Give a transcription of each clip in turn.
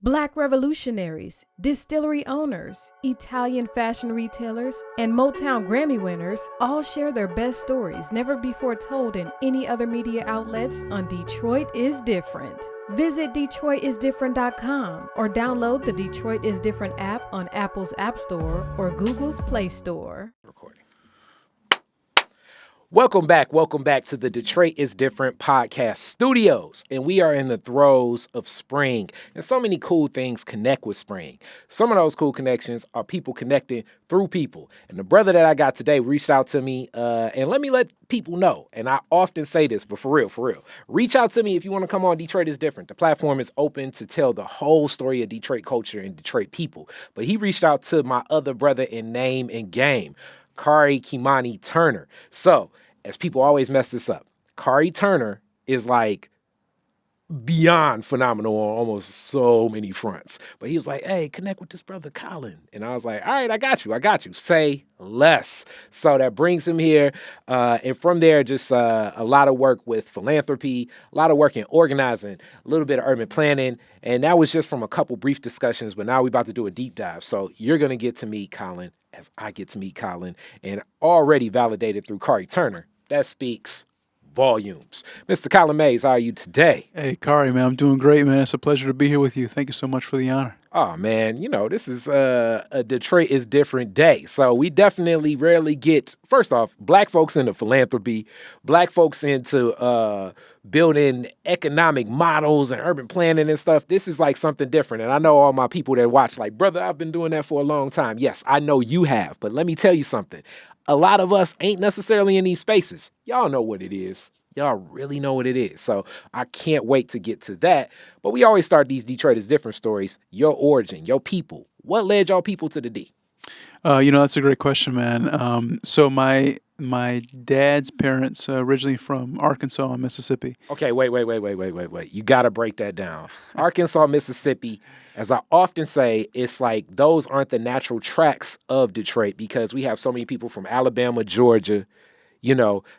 Black revolutionaries, distillery owners, Italian fashion retailers, and Motown Grammy winners all share their best stories never before told in any other media outlets on Detroit is Different. Visit DetroitisDifferent.com or download the Detroit is Different app on Apple's App Store or Google's Play Store. Recording. Welcome back to the Detroit is Different podcast studios. And we are in the throes of spring. And so many cool things connect with spring. Some of those cool connections are people connecting through people. And the brother that I got today reached out to me and let me let people know. And I often say this, but for real. Reach out to me if you want to come on Detroit is Different. The platform is open to tell the whole story of Detroit culture and Detroit people. But he reached out to my other brother in name and game, Kari Kimani Turner. So, as people always mess this up, Kari Turner is like beyond phenomenal on almost so many fronts. But he was like, hey, connect with this brother Collin. And I was like, all right, I got you. Say less. So that brings him here. And from there, just a lot of work with philanthropy, a lot of work in organizing, a little bit of urban planning. And that was just from a couple brief discussions, but now we're about to do a deep dive. So you're going to get to meet Collin as I get to meet Collin, and already validated through Kari Turner. That speaks volumes. Mr. Collin Mays, how are you today? Hey, Kari, man, I'm doing great, man. It's a pleasure to be here with you. Thank you so much for the honor. Oh, man, this is a Detroit is Different day. So we definitely rarely get, first off, black folks into philanthropy, black folks into building economic models and urban planning and stuff. This is like something different. And I know all my people that watch like, brother, I've been doing that for a long time. Yes, I know you have. But let me tell you something. A lot of us ain't necessarily in these spaces. Y'all know what it is. Y'all really know what it is. So I can't wait to get to that. But we always start these Detroit is Different stories. Your origin, your people. What led y'all people to the D? That's a great question, man. So my dad's parents originally from Arkansas and Mississippi. Okay, wait. You got to break that down. Arkansas, Mississippi, as I often say, it's like those aren't the natural tracks of Detroit because we have so many people from Alabama, Georgia.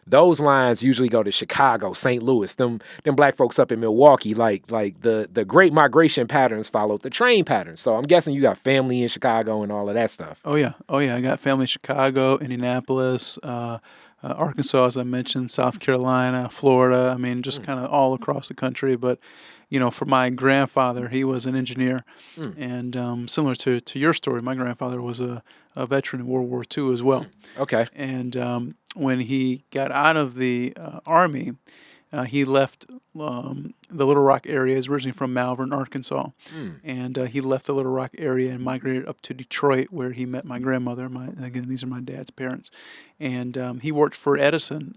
Those lines usually go to Chicago, St. Louis, them black folks up in Milwaukee, like the great migration patterns followed the train patterns. So I'm guessing you got family in Chicago and all of that stuff. Oh yeah. I got family in Chicago, Indianapolis, Arkansas, as I mentioned, South Carolina, Florida. I mean, just kind of all across the country. But, for my grandfather, he was an engineer. And similar to your story, my grandfather was a veteran in World War II as well. Okay. And when he got out of the Army, he left the Little Rock area. He's originally from Malvern, Arkansas. And he left the Little Rock area and migrated up to Detroit, where he met my grandmother. Again, these are my dad's parents. And he worked for Edison,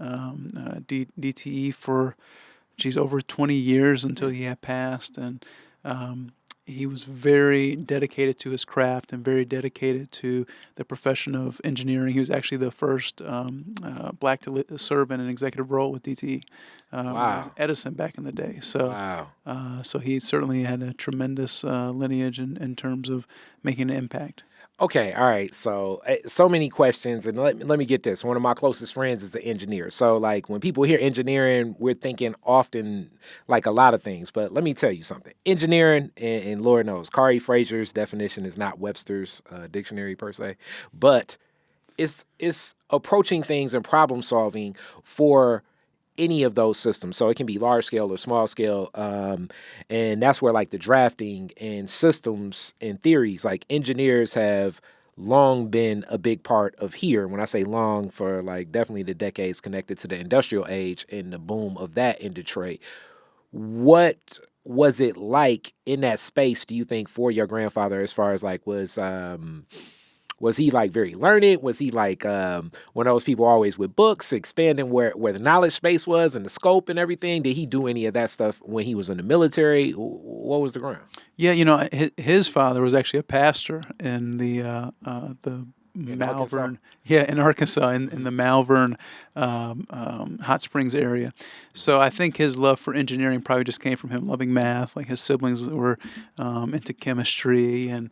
DTE, for, over 20 years until he had passed. And he was very dedicated to his craft and very dedicated to the profession of engineering. He was actually the first black to serve in an executive role with DTE. Wow. Edison back in the day. So, wow. So he certainly had a tremendous lineage in terms of making an impact. Okay, all right. So many questions, and let me get this. One of my closest friends is the engineer. So, like, when people hear engineering, we're thinking often like a lot of things. But let me tell you something. Engineering, and Lord knows, Kari Frazier's definition is not Webster's dictionary per se, but it's approaching things and problem solving for any of those systems. So it can be large scale or small scale. And that's where like the drafting and systems and theories, like engineers have long been a big part of here. When I say long, for like definitely the decades connected to the industrial age and the boom of that in Detroit. What was it like in that space, do you think, for your grandfather, as far as like was he like very learned? Was he like one of those people always with books, expanding where the knowledge space was and the scope and everything? Did he do any of that stuff when he was in the military? What was the ground? Yeah, his father was actually a pastor in the Malvern, in Arkansas, in the Malvern Hot Springs area. So I think his love for engineering probably just came from him loving math. Like his siblings were into chemistry and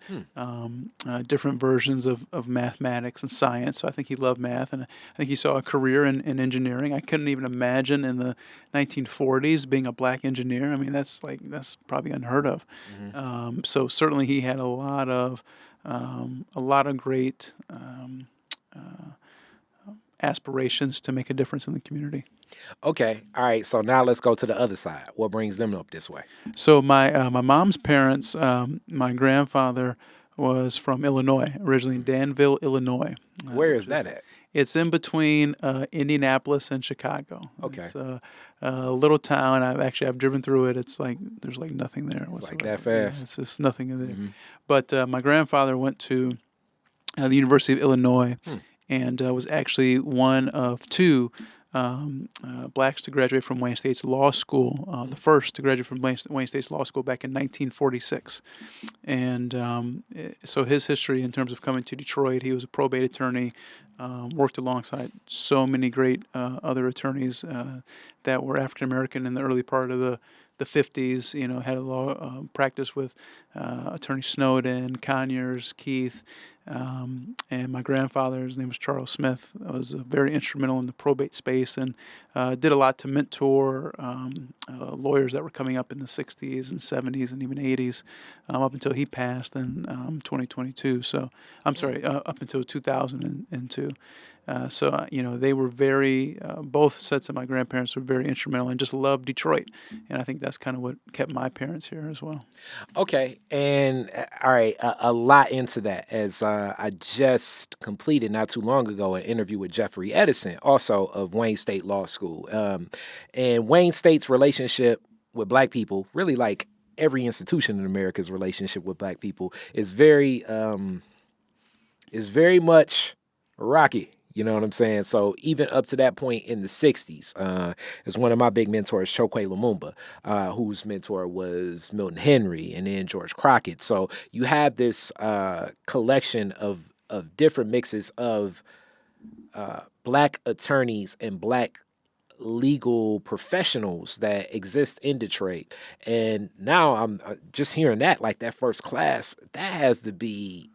different versions of mathematics and science. So I think he loved math, and I think he saw a career in engineering. I couldn't even imagine in the 1940s being a black engineer. I mean, that's probably unheard of. So certainly he had a lot of great aspirations to make a difference in the community. Okay, all right. So now let's go to the other side. What brings them up this way? So my mom's parents, my grandfather was from Illinois, originally Danville, Illinois. Where is that at? It's in between Indianapolis and Chicago. Okay. It's a little town. I've driven through it. It's like there's like nothing there whatsoever. Like that fast? Yeah, it's just nothing in there. But my grandfather went to the University of Illinois and was actually one of two blacks to graduate from Wayne State's law school, the first to graduate from Wayne State's law school back in 1946. And so his history in terms of coming to Detroit, he was a probate attorney, worked alongside so many great other attorneys that were African American in the early part of the 50s, had a law practice with Attorney Snowden, Conyers, Keith, and my grandfather, his name was Charles Smith, was very instrumental in the probate space and did a lot to mentor lawyers that were coming up in the 60s and 70s and even 80s up until he passed in 2022. So, I'm sorry, up until 2002. So they were very, both sets of my grandparents were very instrumental and just loved Detroit. And I think that's kind of what kept my parents here as well. Okay. And all right, a lot into that as I just completed not too long ago an interview with Jeffrey Edison, also of Wayne State Law School. And Wayne State's relationship with black people, really like every institution in America's relationship with black people, is very much rocky. You know what I'm saying? So even up to that point in the 60s, is one of my big mentors, Chokwe Lumumba, whose mentor was Milton Henry and then George Crockett. So you have this collection of different mixes of black attorneys and black legal professionals that exist in Detroit. And now I'm just hearing that, like that first class, that has to be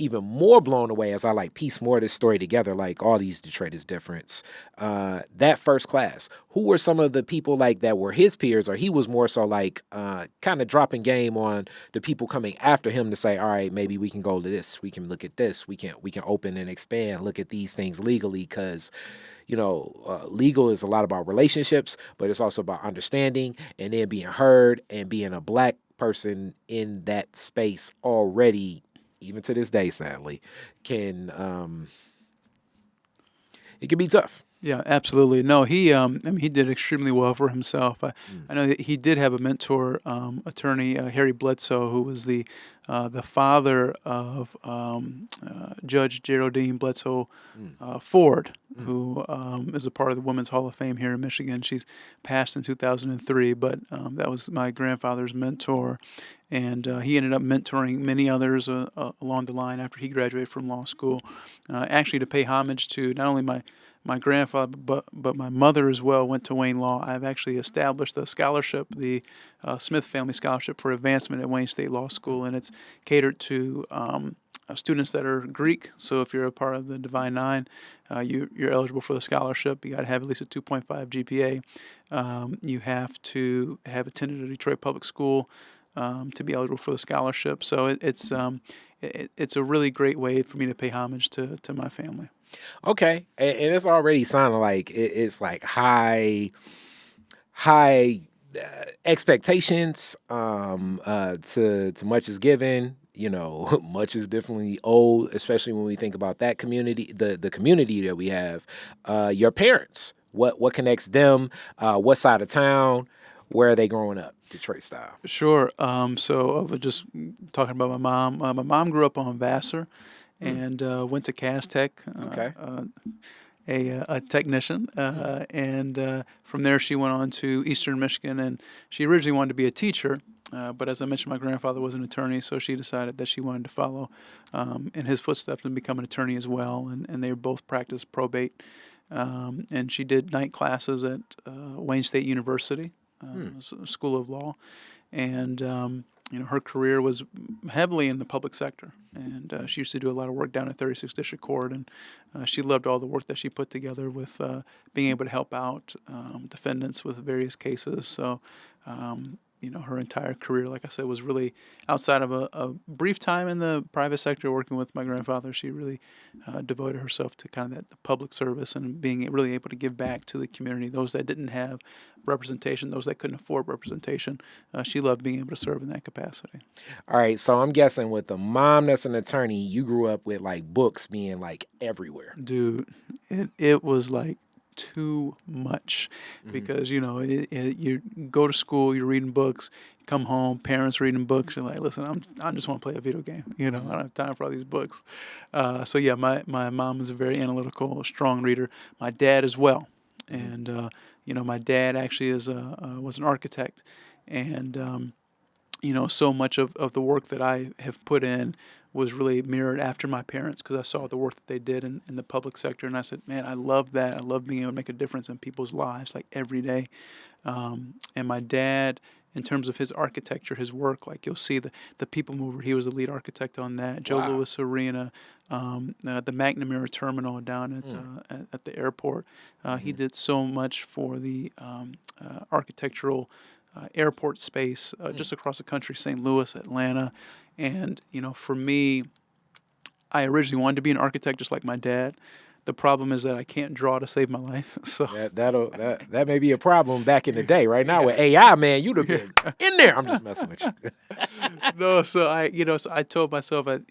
even more blown away as I like piece more of this story together, like all these Detroiters difference. That first class, who were some of the people like that were his peers, or he was more so like kind of dropping game on the people coming after him to say, all right, maybe we can go to this, we can look at this, we can open and expand, look at these things legally, because legal is a lot about relationships, but it's also about understanding and then being heard, and being a black person in that space already, even to this day, sadly, it can be tough. Yeah, absolutely. No, he did extremely well for himself. I know that he did have a mentor, attorney Harry Bledsoe, who was the father of Judge Geraldine Bledsoe Ford, who is a part of the Women's Hall of Fame here in Michigan. She's passed in 2003, but that was my grandfather's mentor. And he ended up mentoring many others along the line after he graduated from law school, actually to pay homage to not only my grandfather, but my mother as well went to Wayne Law. I've actually established a scholarship, the Smith Family Scholarship for Advancement at Wayne State Law School, and it's catered to students that are Greek. So if you're a part of the Divine Nine, you're eligible for the scholarship. You got to have at least a 2.5 GPA. You have to have attended a Detroit public school to be eligible for the scholarship. So it's a really great way for me to pay homage to my family. Okay, and it's already sounding like it's like high expectations. To much is given. Much is definitely owed, especially when we think about that community, the community that we have. Your parents, what connects them? What side of town? Where are they growing up, Detroit style? Sure. So I was just talking about my mom. My mom grew up on Vassar and went to Cass Tech. Okay. a technician, and from there she went on to Eastern Michigan, and she originally wanted to be a teacher. But as I mentioned, my grandfather was an attorney, so she decided that she wanted to follow in his footsteps and become an attorney as well. And they both practiced probate. And she did night classes at Wayne State University, School of Law. And her career was heavily in the public sector. And she used to do a lot of work down at 36th District Court. And she loved all the work that she put together with being able to help out defendants with various cases. So, her entire career, like I said, was really outside of a brief time in the private sector working with my grandfather. She really devoted herself to kind of the public service and being really able to give back to the community, those that didn't have representation, those that couldn't afford representation. She loved being able to serve in that capacity. All right, so I'm guessing with a mom that's an attorney, you grew up with like books being like everywhere. Dude, it was like too much because you go to school, you're reading books, you come home, parents reading books, you're like, listen, I just want to play a video game, I don't have time for all these books. So yeah, my mom was a very analytical, strong reader. My dad as well. And my dad actually was an architect, and so much of the work that I have put in was really mirrored after my parents, because I saw the work that they did in the public sector, and I said, man, I love that. I love being able to make a difference in people's lives, like every day. And my dad, in terms of his architecture, his work, like you'll see the People Mover, he was the lead architect on that. Joe Louis Arena, the McNamara Terminal down at the airport. He did so much for the architectural airport space just across the country, St. Louis, Atlanta. And, for me, I originally wanted to be an architect just like my dad. The problem is that I can't draw to save my life. So that may be a problem back in the day. Right now with AI, man, you'd have been in there. I'm just messing with you. No, so I told myself that,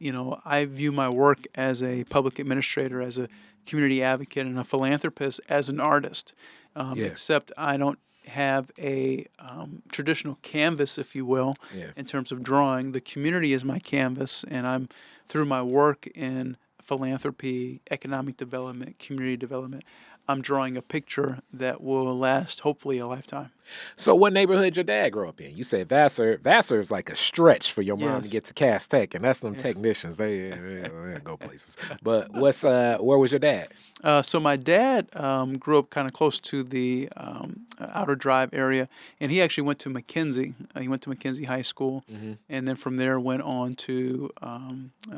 I view my work as a public administrator, as a community advocate, and a philanthropist, as an artist. Except I don't have a traditional canvas, if you will, in terms of drawing. The community is my canvas, and I'm, through my work in philanthropy, economic development, community development, I'm drawing a picture that will last, hopefully, a lifetime. So what neighborhood your dad grew up in? You said Vassar. Vassar is like a stretch for your mom to get to Cass Tech, and that's them technicians. They go places. But where was your dad? So my dad grew up kind of close to the Outer Drive area, and he actually went to McKenzie. He went to McKenzie High School, and then from there went on to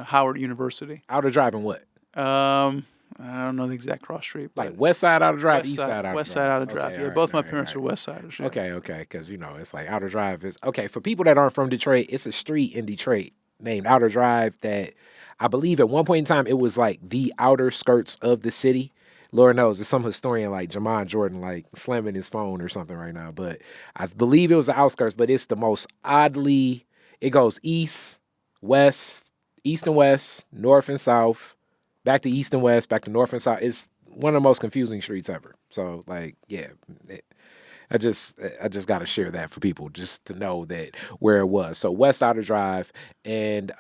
Howard University. Outer Drive and what? I don't know the exact cross street. Like West Side Outer Drive, East Side Outer Drive? West Side Outer Drive. Okay, yeah, right, both my right, parents right. are West Siders. Yeah. Okay, because it's like Outer Drive is okay for people that aren't from Detroit. It's a street in Detroit named Outer Drive that I believe at one point in time it was like the outer skirts of the city. Lord knows, there's some historian like Jamon Jordan like slamming his phone or something right now, but I believe it was the outskirts. But it's the most oddly. It goes east, west, east and west, north and south. Back to east and west, back to north and south. It's one of the most confusing streets ever. So, like, I just got to share that for people just to know that where it was. So West Outer Drive, and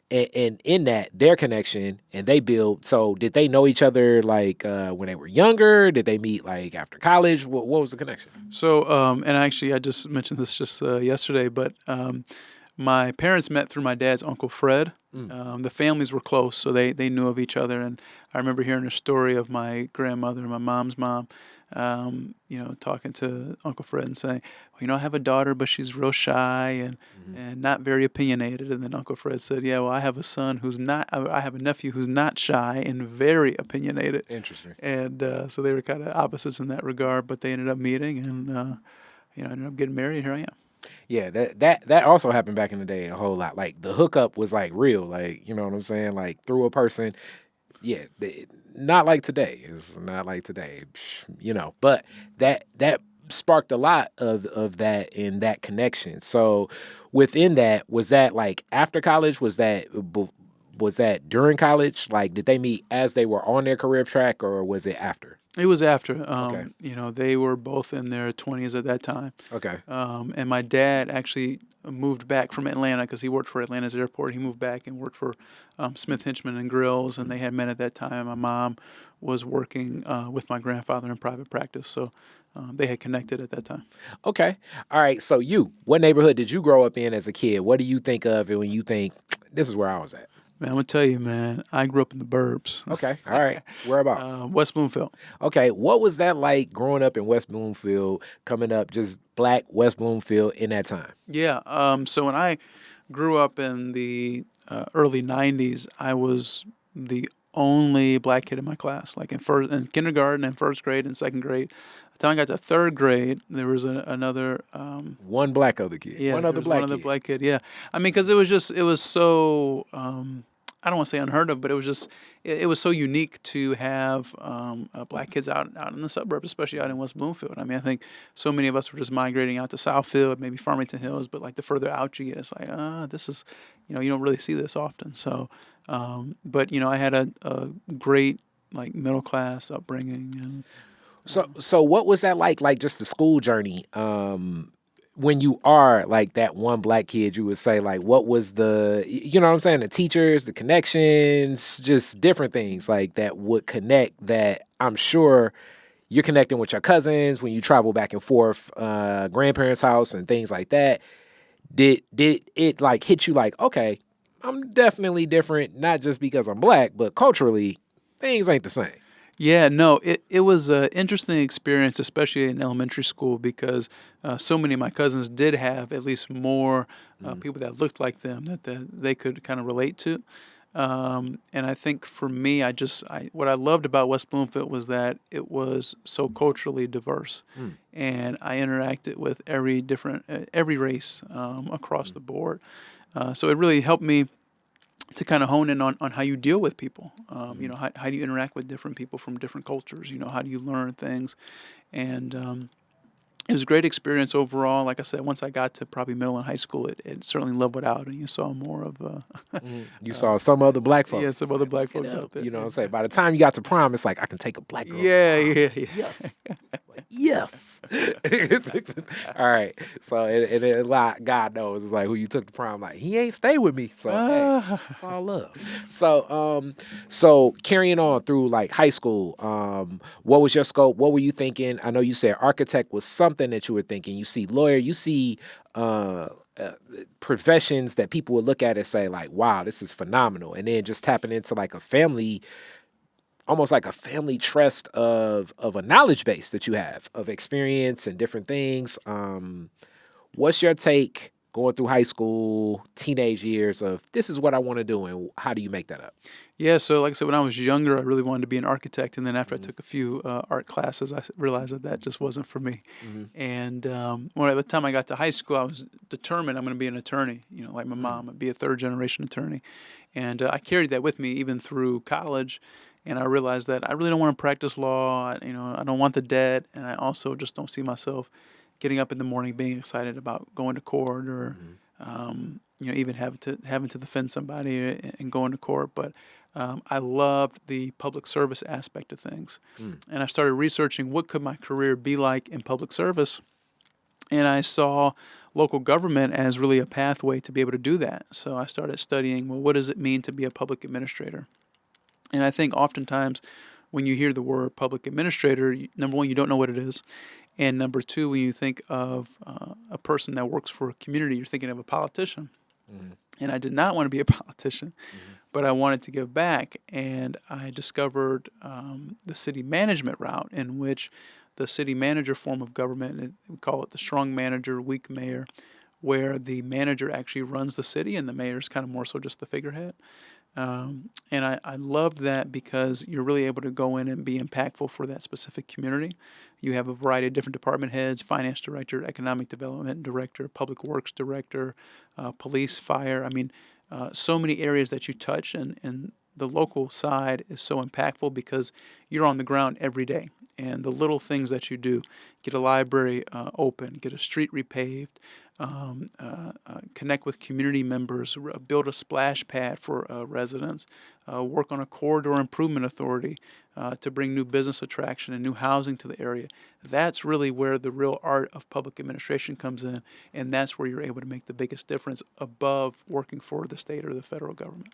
in that their connection, and they built. So did they know each other like when they were younger? Did they meet like after college? What was the connection? So and actually I just mentioned this just yesterday, but my parents met through my dad's Uncle Fred. The families were close, so they knew of each other. And I remember hearing a story of my grandmother, my mom's mom, talking to Uncle Fred and saying, well, I have a daughter, but she's real shy and not very opinionated. And then Uncle Fred said, yeah, well, I have a nephew who's not shy and very opinionated. Interesting. And so they were kind of opposites in that regard, but they ended up meeting and, ended up getting married, and here I am. Yeah, that also happened back in the day a whole lot. Like the hookup was like real, like, you know what I'm saying? Like through a person. Yeah, not like today. It's not like today, but that sparked a lot of that in that connection. So within that, was that like after college? Was that was that during college? Like, did they meet as they were on their career track, or was it after? It was after. Okay. They were both in their 20s at that time. Okay. And my dad actually moved back from Atlanta because he worked for Atlanta's airport. He moved back and worked for Smith Hinchman and Grills, and they had met at that time. My mom was working with my grandfather in private practice, so they had connected at that time. Okay. All right. So what neighborhood did you grow up in as a kid? What do you think of it when you think this is where I was at? Man, I'm going to tell you, man, I grew up in the burbs. Okay. All right. Whereabouts? West Bloomfield. Okay. What was that like growing up in West Bloomfield, coming up just black West Bloomfield in that time? Yeah. So when I grew up in the early 90s, I was the only black kid in my class, like in kindergarten and first grade and second grade. By the time I got to third grade, there was another one black other kid. Yeah, one other black kid. Yeah. I mean, because it was so, I don't want to say unheard of, but it was just, it was so unique to have black kids out in the suburbs, especially out in West Bloomfield. I mean, I think so many of us were just migrating out to Southfield, maybe Farmington Hills, but like the further out you get, it's like, this is, you don't really see this often. So, but, I had a great, like, middle class upbringing. And So what was that like just the school journey? When you are like that one black kid, you would say, like, what was the, you know what I'm saying? The teachers, the connections, just different things like that would connect, that I'm sure you're connecting with your cousins when you travel back and forth, grandparents' house and things like that. Did it like hit you like, okay, I'm definitely different, not just because I'm black, but culturally things ain't the same? Yeah, no, it was an interesting experience, especially in elementary school, because so many of my cousins did have at least more people that looked like them that they could kind of relate to. And I think for me, what I loved about West Bloomfield was that it was so culturally diverse, and I interacted with every race across the board. So it really helped me to kind of hone in on how you deal with people. How do you interact with different people from different cultures? How do you learn things? And it was a great experience overall. Like I said, once I got to probably middle and high school, it certainly leveled out, and you saw more of you saw some other black folks. Yeah, some other black folks out there. You know what I'm saying? By the time you got to prom, it's like, I can take a black girl. Yeah. Yes. Yes. All right. So and a lot, God knows, it's like who you took to prom, like, he ain't stay with me. So hey, it's all love. So carrying on through like high school, what was your scope? What were you thinking? I know you said architect was something that you were thinking. You see lawyer, you see professions that people would look at and say, like, wow, this is phenomenal. And then just tapping into like a family, almost like a family trust of a knowledge base that you have of experience and different things. What's your take going through high school, teenage years of this is what I want to do, and how do you make that up? Yeah, so like I said, when I was younger, I really wanted to be an architect, and then after I took a few art classes, I realized that just wasn't for me. And by the time I got to high school, I was determined I'm going to be an attorney, like my mom, I'd be a third-generation attorney. And I carried that with me even through college. And I realized that I really don't want to practice law. I don't want the debt, and I also just don't see myself getting up in the morning being excited about going to court or even having to defend somebody and going to court. But I loved the public service aspect of things, and I started researching what could my career be like in public service, and I saw local government as really a pathway to be able to do that. So I started studying, well, what does it mean to be a public administrator? And I think oftentimes when you hear the word public administrator, number one, you don't know what it is. And number two, when you think of a person that works for a community, you're thinking of a politician. And I did not want to be a politician, but I wanted to give back. And I discovered the city management route, in which the city manager form of government, we call it the strong manager, weak mayor, where the manager actually runs the city and the mayor is kind of more so just the figurehead. And I love that because you're really able to go in and be impactful for that specific community. You have a variety of different department heads: finance director, economic development director, public works director, police, fire. I mean, so many areas that you touch, and the local side is so impactful because you're on the ground every day. And the little things that you do, get a library open, get a street repaved, connect with community members, build a splash pad for residents, work on a corridor improvement authority to bring new business attraction and new housing to the area. That's really where the real art of public administration comes in, and that's where you're able to make the biggest difference above working for the state or the federal government.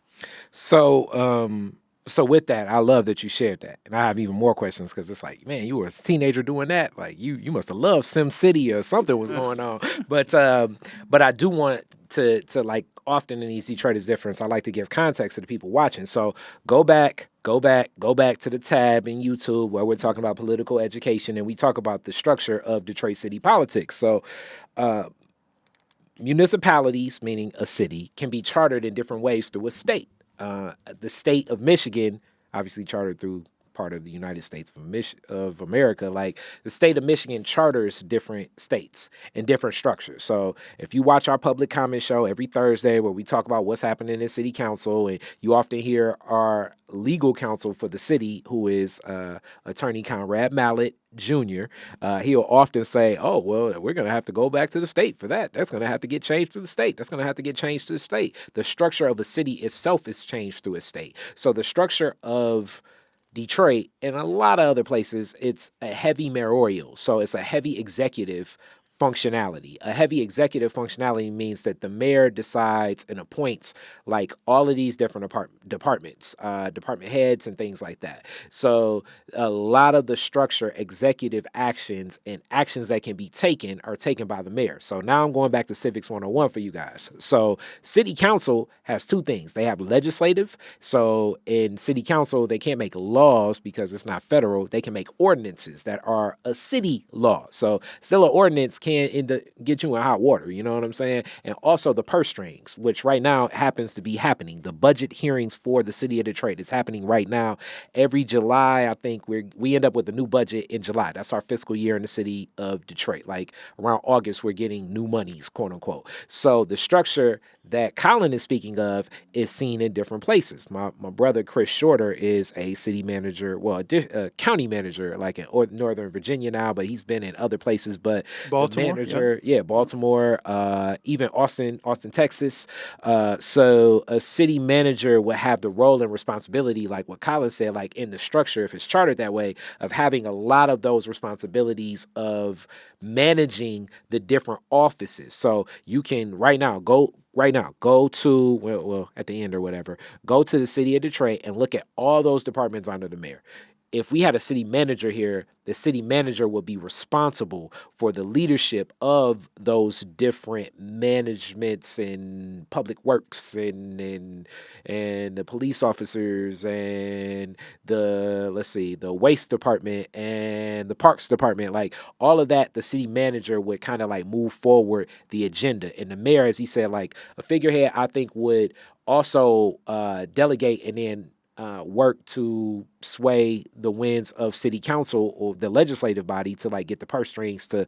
So with that, I love that you shared that, and I have even more questions because it's like, man, you were a teenager doing that. Like you must have loved Sim City or something was going on. But I do want to like often in these Detroiters difference, I like to give context to the people watching. So go back to the tab in YouTube where we're talking about political education and we talk about the structure of Detroit city politics. So municipalities, meaning a city, can be chartered in different ways through a state. The state of Michigan, obviously chartered through part of the United States of America, like the state of Michigan charters different states and different structures. So if you watch our public comment show every Thursday where we talk about what's happening in city council, and you often hear our legal counsel for the city, who is Attorney Conrad Mallett Jr., he'll often say, oh, well, we're going to have to go back to the state for that. That's going to have to get changed through the state. That's going to have to get changed to the state. The structure of a city itself is changed through a state. So the structure of Detroit and a lot of other places, it's a heavy mayoral. So it's a heavy executive functionality. A heavy executive functionality means that the mayor decides and appoints like all of these different departments, department heads and things like that. So a lot of the structure, executive actions and actions that can be taken are taken by the mayor. So now I'm going back to Civics 101 for you guys. So city council has two things. They have legislative. So in city council, they can't make laws because it's not federal. They can make ordinances that are a city law. So still an ordinance can get you in hot water, you know what I'm saying? And also the purse strings, which right now happens to be happening. The budget hearings for the city of Detroit is happening right now. Every July, I think we end up with a new budget in July. That's our fiscal year in the city of Detroit. Like around August, we're getting new monies, quote unquote. So the structure that Collin is speaking of is seen in different places. My brother, Chris Shorter, is a city manager, well, a county manager, like in Northern Virginia now, but he's been in other places. But Baltimore, manager, Baltimore, even Austin, Texas. So a city manager would have the role and responsibility, like what Collin said, like in the structure, if it's chartered that way, of having a lot of those responsibilities of managing the different offices. So you can go to, well, at the end or whatever, go to the city of Detroit and look at all those departments under the mayor. If we had a city manager here, the city manager would be responsible for the leadership of those different managements and public works and the police officers and the waste department and the parks department. Like all of that, the city manager would kind of like move forward the agenda. And the mayor, as he said, like a figurehead, I think would also delegate and then work to sway the winds of city council or the legislative body to like get the purse strings to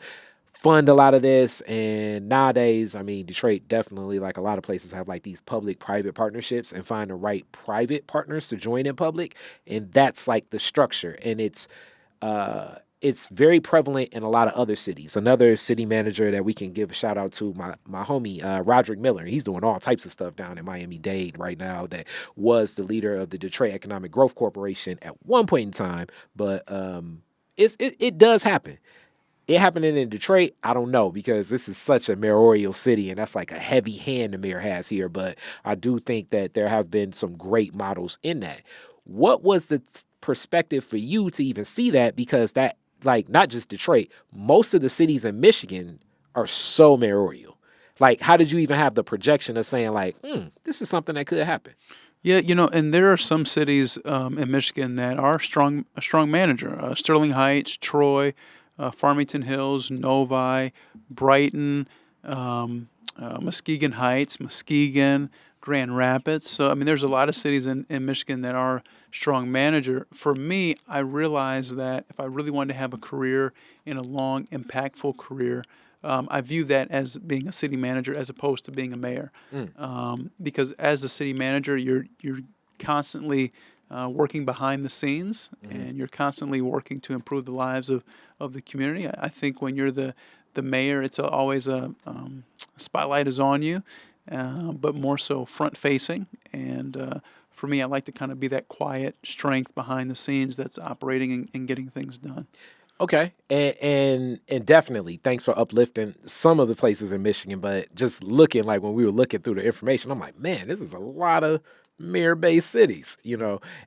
fund a lot of this. And nowadays, I mean, Detroit definitely, like a lot of places, have like these public-private partnerships and find the right private partners to join in public. And that's like the structure. And it's very prevalent in a lot of other cities. Another city manager that we can give a shout out to, my homie, Roderick Miller. He's doing all types of stuff down in Miami-Dade right now that was the leader of the Detroit Economic Growth Corporation at one point in time. But it does happen. It happening in Detroit, I don't know, because this is such a mayoral city, and that's like a heavy hand the mayor has here. But I do think that there have been some great models in that. What was the perspective for you to even see that? Because that, like, not just Detroit, most of the cities in Michigan are so mayoral. Like, how did you even have the projection of saying, like, this is something that could happen? Yeah, and there are some cities in Michigan that are a strong manager. Sterling Heights, Troy, Farmington Hills, Novi, Brighton, Muskegon Heights, Muskegon, Grand Rapids. So, I mean, there's a lot of cities in Michigan that are strong manager. For me, I realized that if I really wanted to have a career in a long, impactful career, I view that as being a city manager as opposed to being a mayor. Because as a city manager, you're constantly working behind the scenes, and you're constantly working to improve the lives of the community. I think when you're the mayor, it's always a spotlight is on you, but more so front facing. And for me, I like to kind of be that quiet strength behind the scenes that's operating and getting things done. Okay, and definitely thanks for uplifting some of the places in Michigan. But just looking, like when we were looking through the information, I'm like, man, this is a lot of mayor-based cities,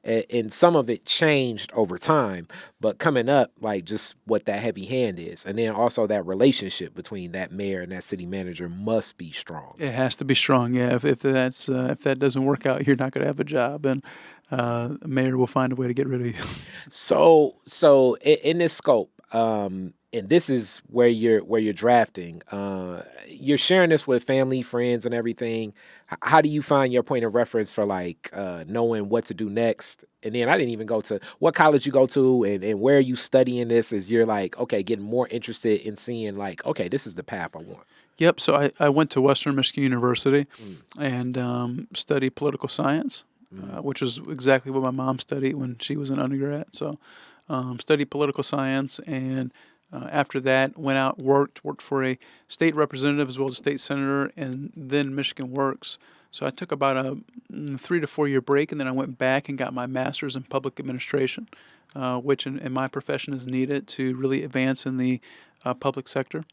and some of it changed over time. But coming up, like just what that heavy hand is, and then also that relationship between that mayor and that city manager must be strong. It has to be strong, yeah. If that doesn't work out, you're not going to have a job, and the mayor will find a way to get rid of you. So in this scope, and this is where you're drafting. You're sharing this with family, friends, and everything. How do you find your point of reference for like knowing what to do next? And then I didn't even go to what college you go to and where are you studying this. As you're like, okay, getting more interested in seeing like, okay, this is the path I want. Yep. So I went to Western Michigan University and studied political science, which was exactly what my mom studied when she was an undergrad. So studied political science, and after that went out, worked for a state representative as well as a state senator, and then Michigan Works. So I took about a 3 to 4 year break, and then I went back and got my master's in public administration, which in my profession is needed to really advance in the public sector.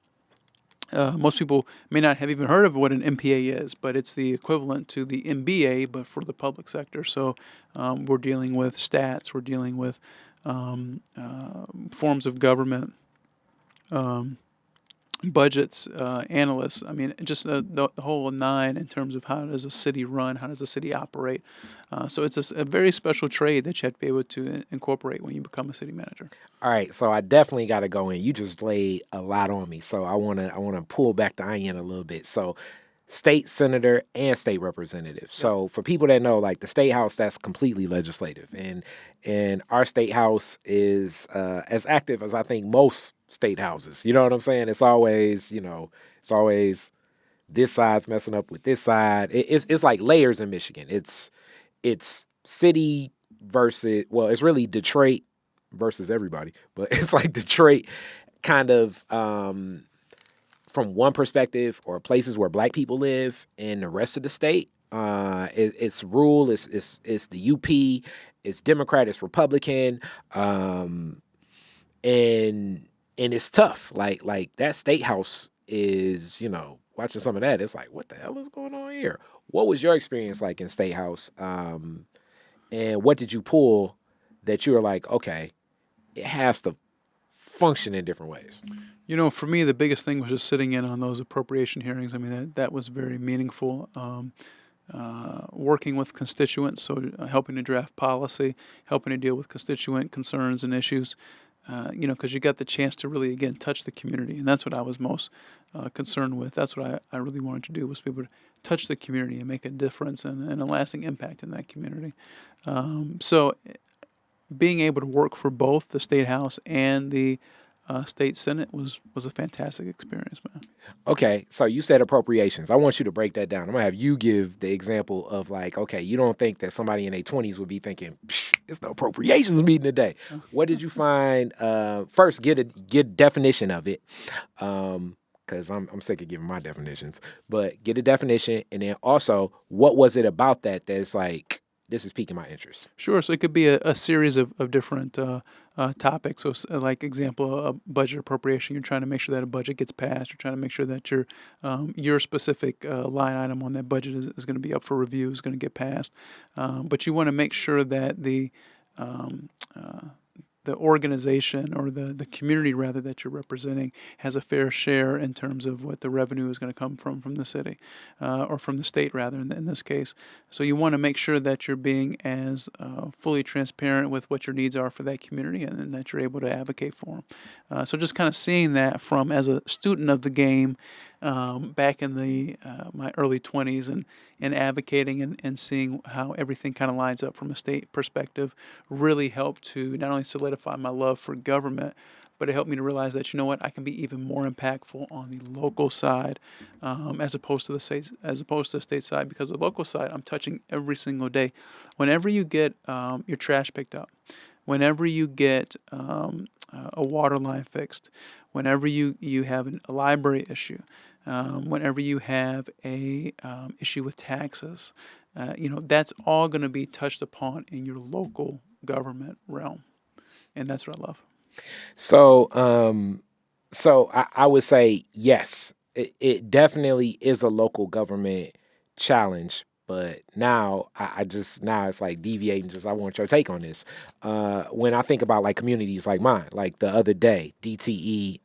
Most people may not have even heard of what an MPA is, but it's the equivalent to the MBA, but for the public sector. So we're dealing with stats, we're dealing with forms of government, budgets, analysts. I mean, just the whole nine in terms of how does a city run, how does a city operate. So it's a very special trade that you have to be able to incorporate when you become a city manager. All right, so I definitely got to go in. You just laid a lot on me, so I wanna pull back the onion a little bit. So, state senator and state representative. So for people that know, like the state house, that's completely legislative, and our state house is as active as I think most state houses. You know what I'm saying? It's always this side's messing up with this side. It's like layers in Michigan. It's city versus, well, it's really Detroit versus everybody, but it's like Detroit kind of from one perspective, or places where black people live, and the rest of the state, it's rural, it's the UP, it's Democrat, it's Republican, and it's tough. Like that state house is, watching some of that, it's like, what the hell is going on here? What was your experience like in state house, and what did you pull that you were like, okay, it has to function in different ways? For me, the biggest thing was just sitting in on those appropriation hearings. I mean, that was very meaningful. Working with constituents, so helping to draft policy, helping to deal with constituent concerns and issues, because you got the chance to really, again, touch the community. And that's what I was most concerned with. That's what I really wanted to do, was be able to touch the community and make a difference and a lasting impact in that community. So being able to work for both the State House and the State Senate was a fantastic experience, man. Okay, so you said appropriations. I want you to break that down. I'm gonna have you give the example of like, okay, you don't think that somebody in their 20s would be thinking, it's the appropriations meeting today. What did you find? First, get a definition of it, because I'm sick of giving my definitions. But get a definition, and then also, what was it about that's like, this is piquing my interest? Sure. So it could be a series of different topics. So, like example, a budget appropriation. You're trying to make sure that a budget gets passed. You're trying to make sure that your specific line item on that budget is going to be up for review, is going to get passed. But you want to make sure that the organization, or the community rather, that you're representing has a fair share in terms of what the revenue is going to come from the city, or from the state rather in this case. So you want to make sure that you're being as fully transparent with what your needs are for that community, and that you're able to advocate for them. So just kind of seeing that from as a student of the game back in my early 20s, and advocating and seeing how everything kind of lines up from a state perspective really helped to not only solidify my love for government, but it helped me to realize that, you know what, I can be even more impactful on the local side, as opposed to the state side, because the local side I'm touching every single day. Whenever you get your trash picked up, whenever you get a water line fixed, whenever you have a library issue, whenever you have a issue with taxes, that's all going to be touched upon in your local government realm, and that's what I love. So, I would say yes, it definitely is a local government challenge. But now now it's like deviating. Just I want your take on this. When I think about like communities like mine, like the other day, DTE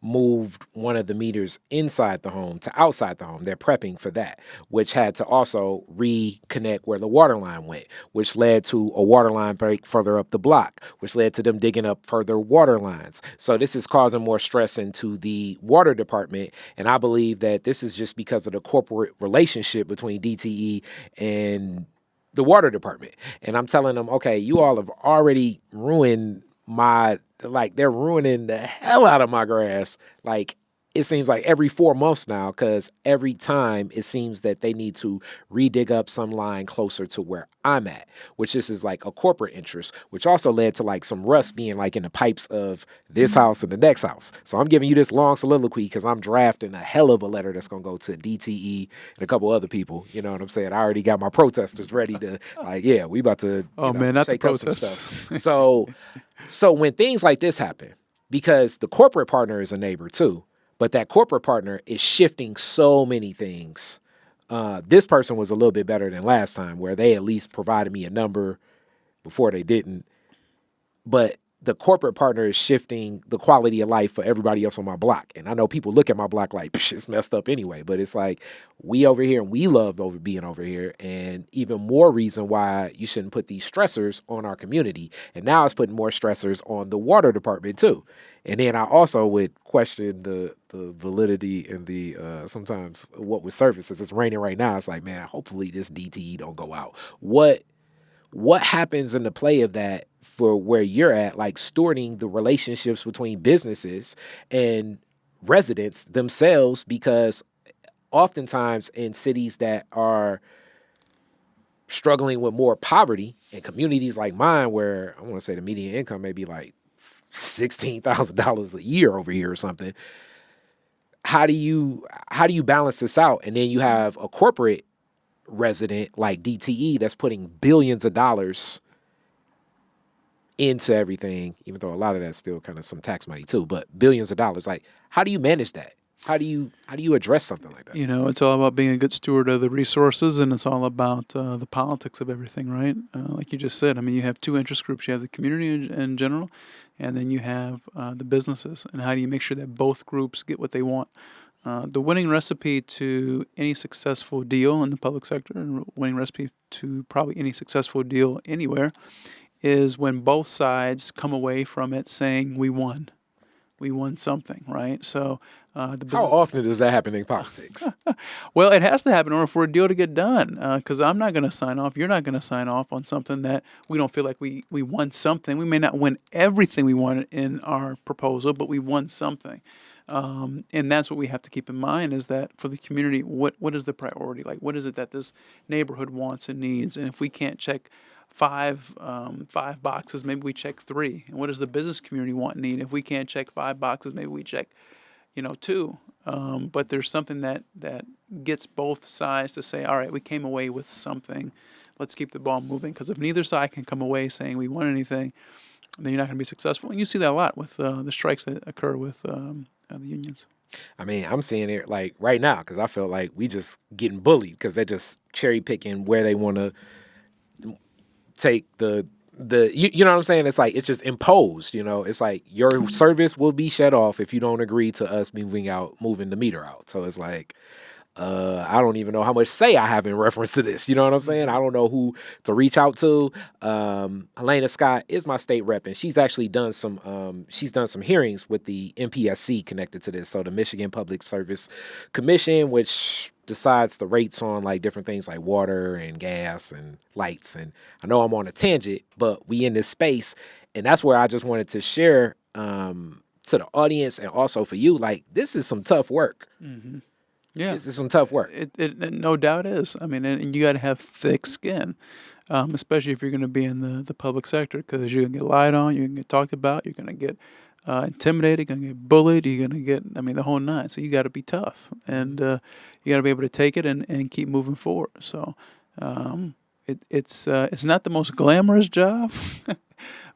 moved one of the meters inside the home to outside the home. They're prepping for that, which had to also reconnect where the water line went, which led to a water line break further up the block, which led to them digging up further water lines. So this is causing more stress into the water department. And I believe that this is just because of the corporate relationship between DTE and the water department. And I'm telling them, okay, you all have already ruined they're ruining the hell out of my grass. Like, it seems like every 4 months now, because every time it seems that they need to redig up some line closer to where I'm at, which this is like a corporate interest, which also led to like some rust being like in the pipes of this house and the next house. So I'm giving you this long soliloquy because I'm drafting a hell of a letter that's going to go to DTE and a couple other people. You know what I'm saying? I already got my protesters ready to we about to not the shake up some protests. stuff. So when things like this happen, because the corporate partner is a neighbor too, but that corporate partner is shifting so many things. This person was a little bit better than last time, where they at least provided me a number before they didn't. But the corporate partner is shifting the quality of life for everybody else on my block. And I know people look at my block like, it's messed up anyway. But it's like, we over here and we love being over here. And even more reason why you shouldn't put these stressors on our community. And now it's putting more stressors on the water department too. And then I also would question the validity and the sometimes what with services. It's raining right now. It's like, man, hopefully this DTE don't go out. What happens in the play of that for where you're at, like stewarding the relationships between businesses and residents themselves? Because oftentimes in cities that are struggling with more poverty, and communities like mine where I want to say the median income may be like $16,000 a year over here or something, how do you balance this out? And then you have a corporate resident like DTE that's putting billions of dollars into everything, even though a lot of that's still kind of some tax money too, but billions of dollars. Like, how do you manage that? How do you address something like that? It's all about being a good steward of the resources, and it's all about the politics of everything, right? Like you just said, I mean, you have two interest groups. You have the community in general, and then you have the businesses. And how do you make sure that both groups get what they want? The winning recipe to any successful deal in the public sector, and winning recipe to probably any successful deal anywhere, is when both sides come away from it saying, we won. We won something, right? So the business... How often does that happen in politics? Well, it has to happen in order for a deal to get done, because I'm not going to sign off. You're not going to sign off on something that we don't feel like we won something. We may not win everything we wanted in our proposal, but we won something. And that's what we have to keep in mind, is that for the community, what is the priority? Like, what is it that this neighborhood wants and needs? And if we can't check five boxes, maybe we check 3. And what does the business community want and need? If we can't check 5 boxes, maybe we check 2. But there's something that gets both sides to say, all right, we came away with something. Let's keep the ball moving. Because if neither side can come away saying we won anything, then you're not going to be successful. And you see that a lot with the strikes that occur with the unions. I mean, I'm seeing it like right now because I feel like we just getting bullied because they're just cherry picking where they want to take the you know what I'm saying? It's like, it's just imposed, it's like your service will be shut off if you don't agree to us moving the meter out. So it's like, I don't even know how much say I have in reference to this. You know what I'm saying? I don't know who to reach out to. Helena Scott is my state rep, and she's actually done some hearings with the MPSC connected to this. So the Michigan Public Service Commission, which decides the rates on like different things like water and gas and lights. And I know I'm on a tangent, but we in this space, And that's where I just wanted to share to the audience and also for you, like, this is some tough work. Mm-hmm. Yeah. This is some tough work. It no doubt is. I mean, and you got to have thick skin, especially if you're going to be in the public sector, because you're going to get lied on, you're going to get talked about, you're going to get intimidated, you're going to get bullied, you're going to get, I mean, the whole nine. So you got to be tough, and you got to be able to take it and keep moving forward. So it's not the most glamorous job,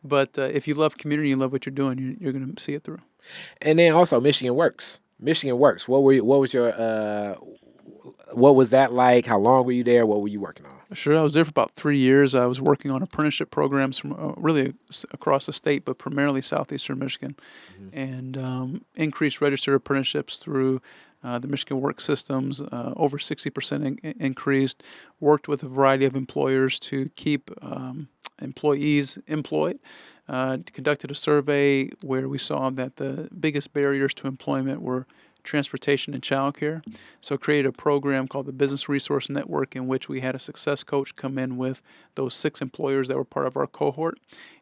but if you love community, you love what you're doing, you're going to see it through. And then also Michigan Works. Michigan Works. What was that like? How long were you there? What were you working on? Sure, I was there for about 3 years. I was working on apprenticeship programs from really across the state, but primarily southeastern Michigan, and increased registered apprenticeships through the Michigan Work systems, over 60% increased. Worked with a variety of employers to keep employees employed. Conducted a survey where we saw that the biggest barriers to employment were transportation and childcare. So created a program called the Business Resource Network, in which we had a success coach come in with those 6 employers that were part of our cohort.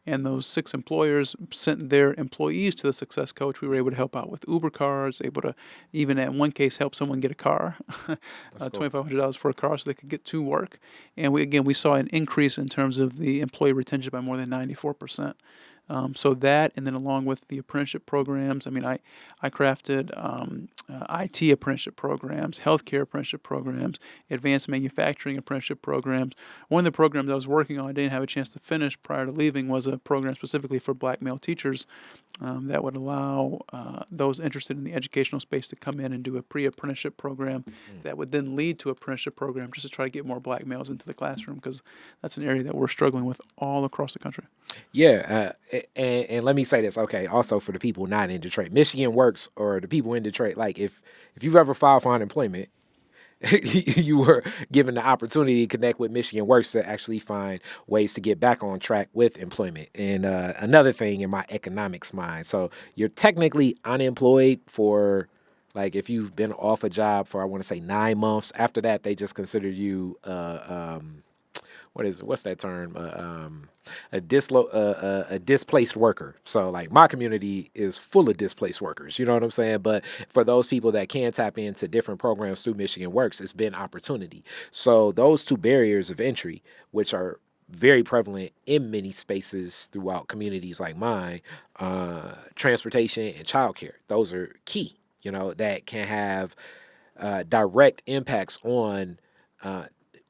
And those 6 employers sent their employees to the success coach. We were able to help out with Uber cars, able to even in one case help someone get a car, $2,500 for a car so they could get to work. And we saw an increase in terms of the employee retention by more than 94%. So that, and then along with the apprenticeship programs, I mean, I crafted IT apprenticeship programs, healthcare apprenticeship programs, advanced manufacturing apprenticeship programs. One of the programs I was working on, I didn't have a chance to finish prior to leaving, was a program specifically for black male teachers that would allow those interested in the educational space to come in and do a pre-apprenticeship program that would then lead to apprenticeship program just to try to get more black males into the classroom, because that's an area that we're struggling with all across the country. Yeah, and let me say this, okay, also for the people not in Detroit, Michigan Works, or the people in Detroit, like if you've ever filed for unemployment, you were given the opportunity to connect with Michigan Works to actually find ways to get back on track with employment. And another thing in my economics mind, so you're technically unemployed for, like, if you've been off a job for, I want to say 9 months. After that, they just consider you what's that term? A displaced worker. So like my community is full of displaced workers, you know what I'm saying? But for those people that can tap into different programs through Michigan Works, it's been opportunity. So those 2 barriers of entry, which are very prevalent in many spaces throughout communities like mine, transportation and childcare, those are key, you know, that can have direct impacts on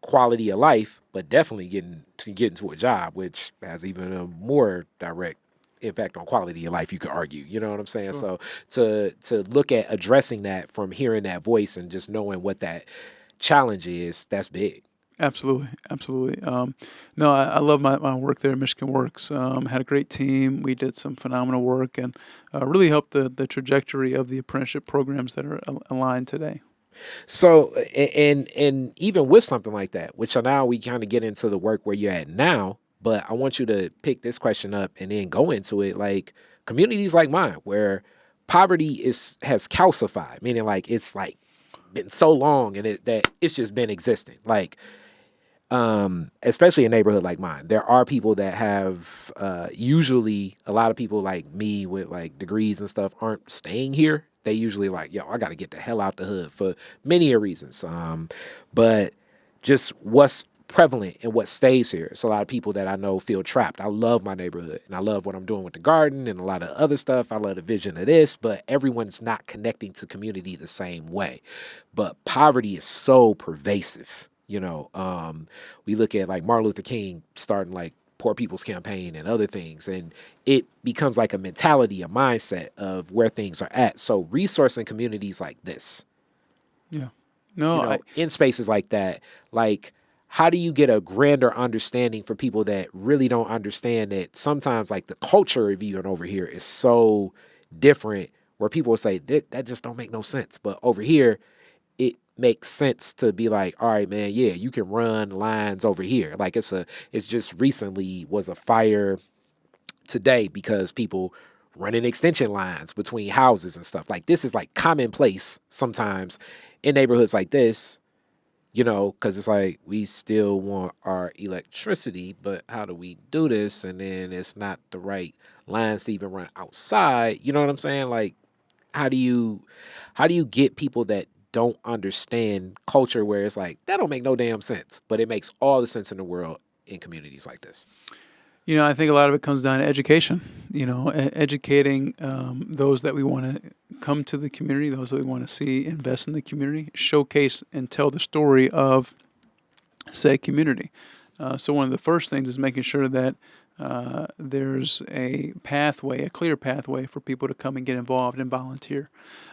quality of life, but definitely getting into a job, which has even a more direct impact on quality of life, you could argue. You know what I'm saying? Sure. So to look at addressing that from hearing that voice and just knowing what that challenge is, that's big. Absolutely. No, I love my work there at Michigan Works. Had a great team. We did some phenomenal work, and really helped the trajectory of the apprenticeship programs that are aligned today. So, and even with something like that, which now we kind of get into the work where you're at now, but I want you to pick this question up and then go into it. Like communities like mine, where poverty has calcified, meaning like it's like been so long and that it's just been existing. Like, especially a neighborhood like mine, there are people that have, usually a lot of people like me with like degrees and stuff aren't staying here. They usually like, yo, I got to get the hell out the hood for many reasons. But just what's prevalent and what stays here. It's a lot of people that I know feel trapped. I love my neighborhood and I love what I'm doing with the garden and a lot of other stuff. I love the vision of this, but everyone's not connecting to community the same way. But poverty is so pervasive. You know, we look at like Martin Luther King starting like Poor People's Campaign and other things, and it becomes like a mentality, a mindset of where things are at. So resourcing communities like this, in spaces like that, like how do you get a grander understanding for people that really don't understand that sometimes like the culture of even over here is so different, where people will say that just don't make no sense, but over here it makes sense to be like, all right, man, yeah, you can run lines over here. Like it's just recently was a fire today because people running extension lines between houses and stuff. Like this is like commonplace sometimes in neighborhoods like this. Because it's like we still want our electricity, but how do we do this? And then it's not the right lines to even run outside. You know what I'm saying? Like, how do you get people that don't understand culture where it's like that don't make no damn sense, but it makes all the sense in the world in communities like this? I think a lot of it comes down to education. Educating those that we want to come to the community, those that we want to see invest in the community, showcase and tell the story of said community. So one of the first things is making sure that there's a clear pathway for people to come and get involved and volunteer.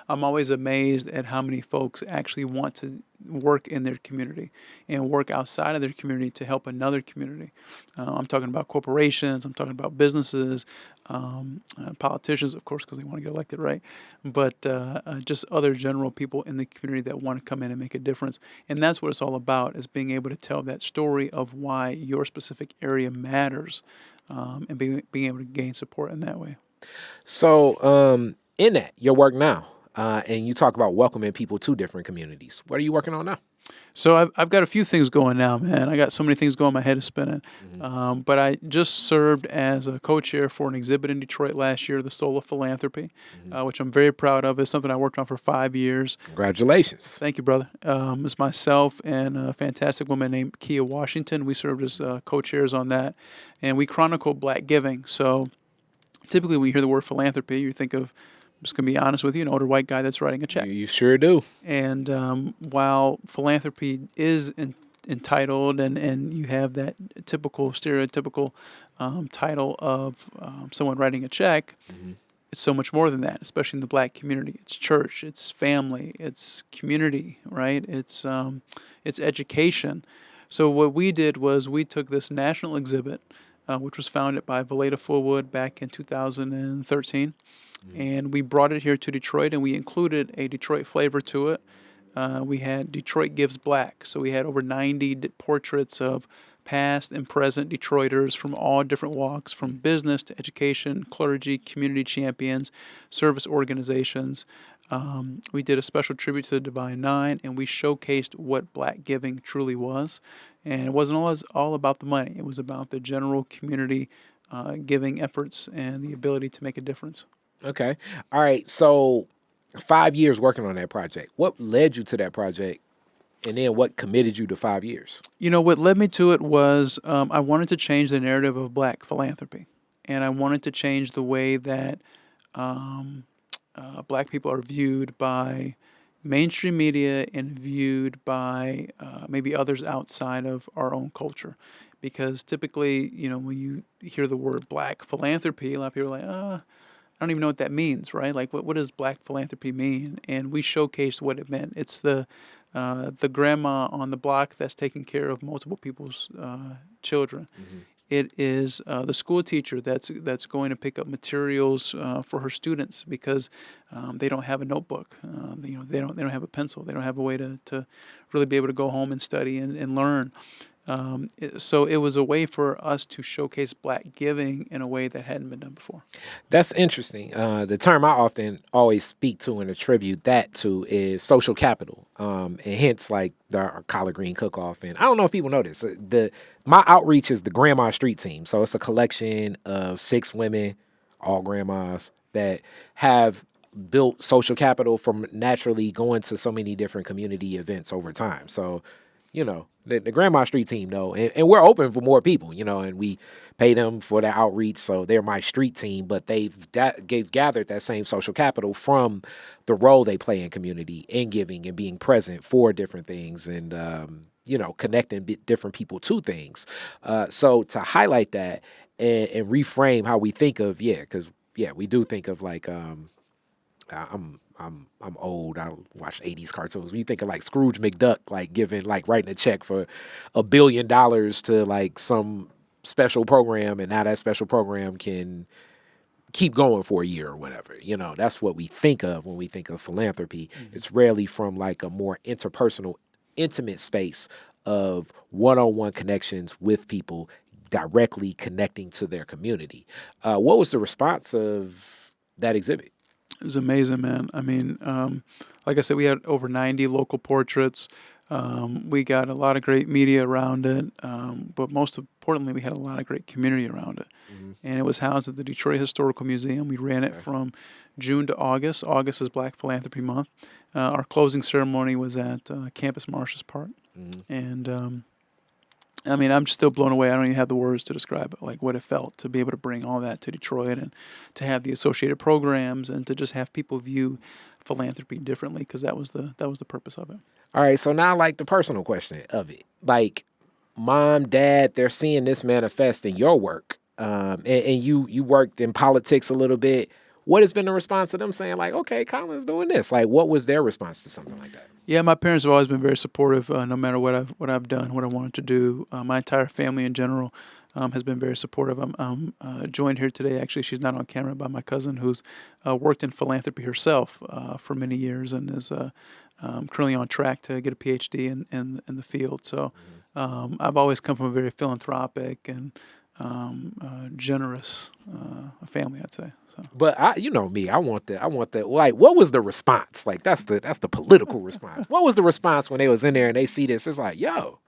I'm always amazed at how many folks actually want to work in their community and work outside of their community to help another community. I'm talking about corporations, I'm talking about businesses, politicians, of course, because they want to get elected, right? But just other general people in the community that want to come in and make a difference. And that's what it's all about, is being able to tell that story of why your specific area matters, and being able to gain support in that way. So in that, your work now, and you talk about welcoming people to different communities. What are you working on now? So I've got a few things going now, man. I got so many things going, my head is spinning. But I just served as a co-chair for an exhibit in Detroit last year, the Soul of Philanthropy, which I'm very proud of. It's something I worked on for 5 years. Congratulations. Thank you, brother. It's myself and a fantastic woman named Kia Washington. We served as co-chairs on that. And we chronicled Black giving. So typically when you hear the word philanthropy, you think of, I'm just going to be honest with you, an older white guy that's writing a check. You sure do. And while philanthropy is entitled and you have that typical, stereotypical title of someone writing a check, it's so much more than that, especially in the Black community. It's church, it's family, it's community, right? It's education. So what we did was we took this national exhibit, which was founded by Valeda Fullwood back in 2013, and we brought it here to Detroit, and we included a Detroit flavor to it. We had Detroit Gives Black, so we had over 90 portraits of past and present Detroiters from all different walks, from business to education, clergy, community champions, service organizations. We did a special tribute to the Divine Nine, and we showcased what Black giving truly was. And it wasn't always all about the money. It was about the general community giving efforts and the ability to make a difference. Okay. All right. So 5 years working on that project. What led you to that project? And then what committed you to 5 years? What led me to it was I wanted to change the narrative of Black philanthropy. And I wanted to change the way that Black people are viewed by mainstream media and viewed by maybe others outside of our own culture. Because typically, when you hear the word Black philanthropy, a lot of people are like, I don't even know what that means, right? Like, what does Black philanthropy mean? And we showcased what it meant. It's the grandma on the block that's taking care of multiple people's children. It is the school teacher that's going to pick up materials for her students because they don't have a notebook. They don't have a pencil. They don't have a way to really be able to go home and study and learn. So it was a way for us to showcase Black giving in a way that hadn't been done before. That's interesting. The term I often always speak to and attribute that to is social capital, and hence like the collard green cook-off. And I don't know if people know this. My outreach is the Grandma Street Team. So it's a collection of 6 women, all grandmas, that have built social capital from naturally going to so many different community events over time. So, the Grandma Street Team, though, and we're open for more people, and we pay them for the outreach, so they're my street team, but they've gathered that same social capital from the role they play in community and giving and being present for different things and, connecting different people to things. So to highlight that and reframe how we think of, because we do think of like, I'm old. I watch 80s cartoons. When you think of like Scrooge McDuck, like writing a check for $1 billion to like some special program, and now that special program can keep going for a year or whatever. That's what we think of when we think of philanthropy. It's rarely from like a more interpersonal, intimate space of one-on-one connections with people directly connecting to their community. What was the response of that exhibit? It was amazing, man. I mean, like I said, we had over 90 local portraits. We got a lot of great media around it, but most importantly, we had a lot of great community around it. Mm-hmm. And it was housed at the Detroit Historical Museum. We ran it from June to August. August is Black Philanthropy Month. Our closing ceremony was at Campus Martius Park. Mm-hmm. And I mean, I'm still blown away. I don't even have the words to describe it, like what it felt to be able to bring all that to Detroit and to have the associated programs and to just have people view philanthropy differently, because that was the purpose of it. All right, so now like the personal question of it, like mom, dad, they're seeing this manifest in your work, and you worked in politics a little bit. What has been the response to them saying like, okay, Collin's doing this? Like, what was their response to something like that? Yeah, my parents have always been very supportive, no matter what I've done, what I wanted to do. My entire family in general has been very supportive. I'm joined here today. Actually, she's not on camera, by my cousin, who's worked in philanthropy herself for many years and is currently on track to get a PhD in the field. So I've always come from a very philanthropic and generous family, I'd say. So. But you know me, I want that. Like, what was the response? Like, that's the political response. What was the response when they was in there and they see this? It's like, yo,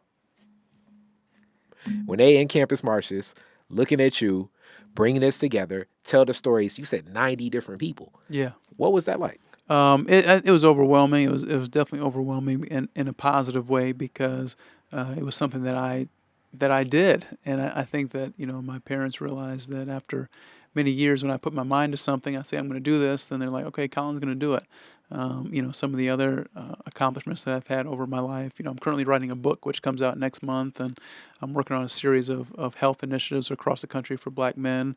when they in Campus Martius, looking at you, bringing this together, tell the stories. You said 90 different people. Yeah. What was that like? It was overwhelming. It was definitely overwhelming in a positive way, because it was something that I did, and I think that my parents realized that after many years, when I put my mind to something, I say I'm going to do this, then they're like, okay, Collin's going to do it. Some of the other accomplishments that I've had over my life. I'm currently writing a book which comes out next month, and I'm working on a series of health initiatives across the country for Black men.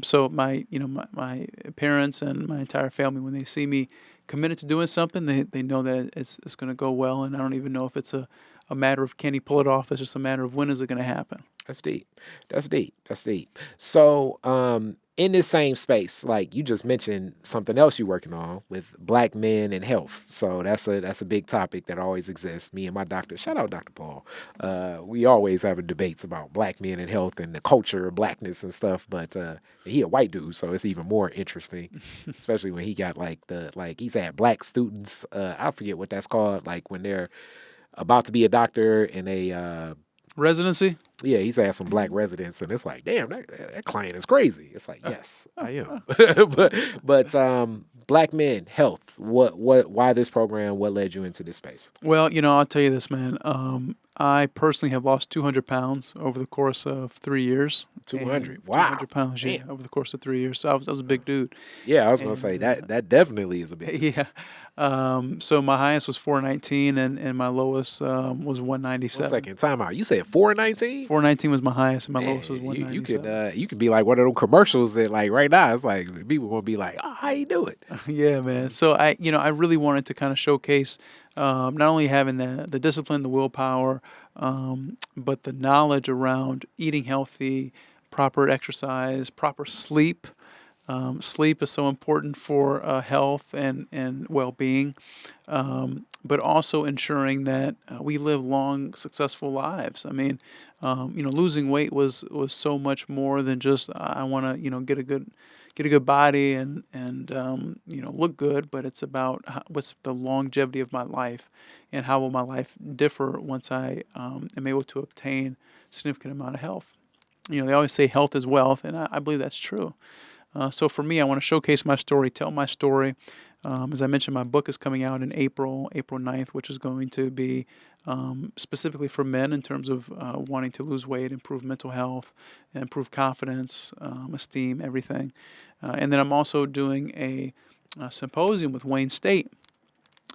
So my parents and my entire family, when they see me committed to doing something, they know that it's going to go well, and I don't even know if it's a matter of can he pull it off. It's just a matter of when is it going to happen. That's deep. That's deep. So, in this same space, like you just mentioned something else you're working on with Black men and health. So that's a big topic that always exists. Me and my doctor, shout out Dr. Paul. We always having debates about Black men and health and the culture of Blackness and stuff. But he a white dude, so it's even more interesting, especially when he got he's had Black students. I forget what that's called. Like when they're about to be a doctor and they residency. Yeah, he's had some Black residents, and it's like, damn, that client is crazy. It's like, yes, I am. but Black men, health. Why this program? What led you into this space? Well, I'll tell you this, man. I personally have lost 200 pounds over the course of 3 years. 200, wow. 200 pounds, yeah, over the course of 3 years. So I was a big dude. Yeah, I was going to say that definitely is a big dude. Yeah. So my highest was 419, and my lowest was 197. 1 second, time out. You said 419? 419 was my highest, and my lowest was 197. You could be like one of those commercials that like right now it's like people gonna be like, oh, how you do it? Yeah, man. So I really wanted to kind of showcase not only having the discipline, the willpower, but the knowledge around eating healthy, proper exercise, proper sleep. Sleep is so important for health and well-being, but also ensuring that we live long, successful lives. I mean, losing weight was so much more than just I want to get a good body and look good, but it's about what's the longevity of my life and how will my life differ once I am able to obtain a significant amount of health. They always say health is wealth, and I believe that's true. So for me, I want to showcase my story, tell my story. As I mentioned, my book is coming out in April 9th, which is going to be specifically for men in terms of wanting to lose weight, improve mental health, improve confidence, esteem, everything. And then I'm also doing a symposium with Wayne State.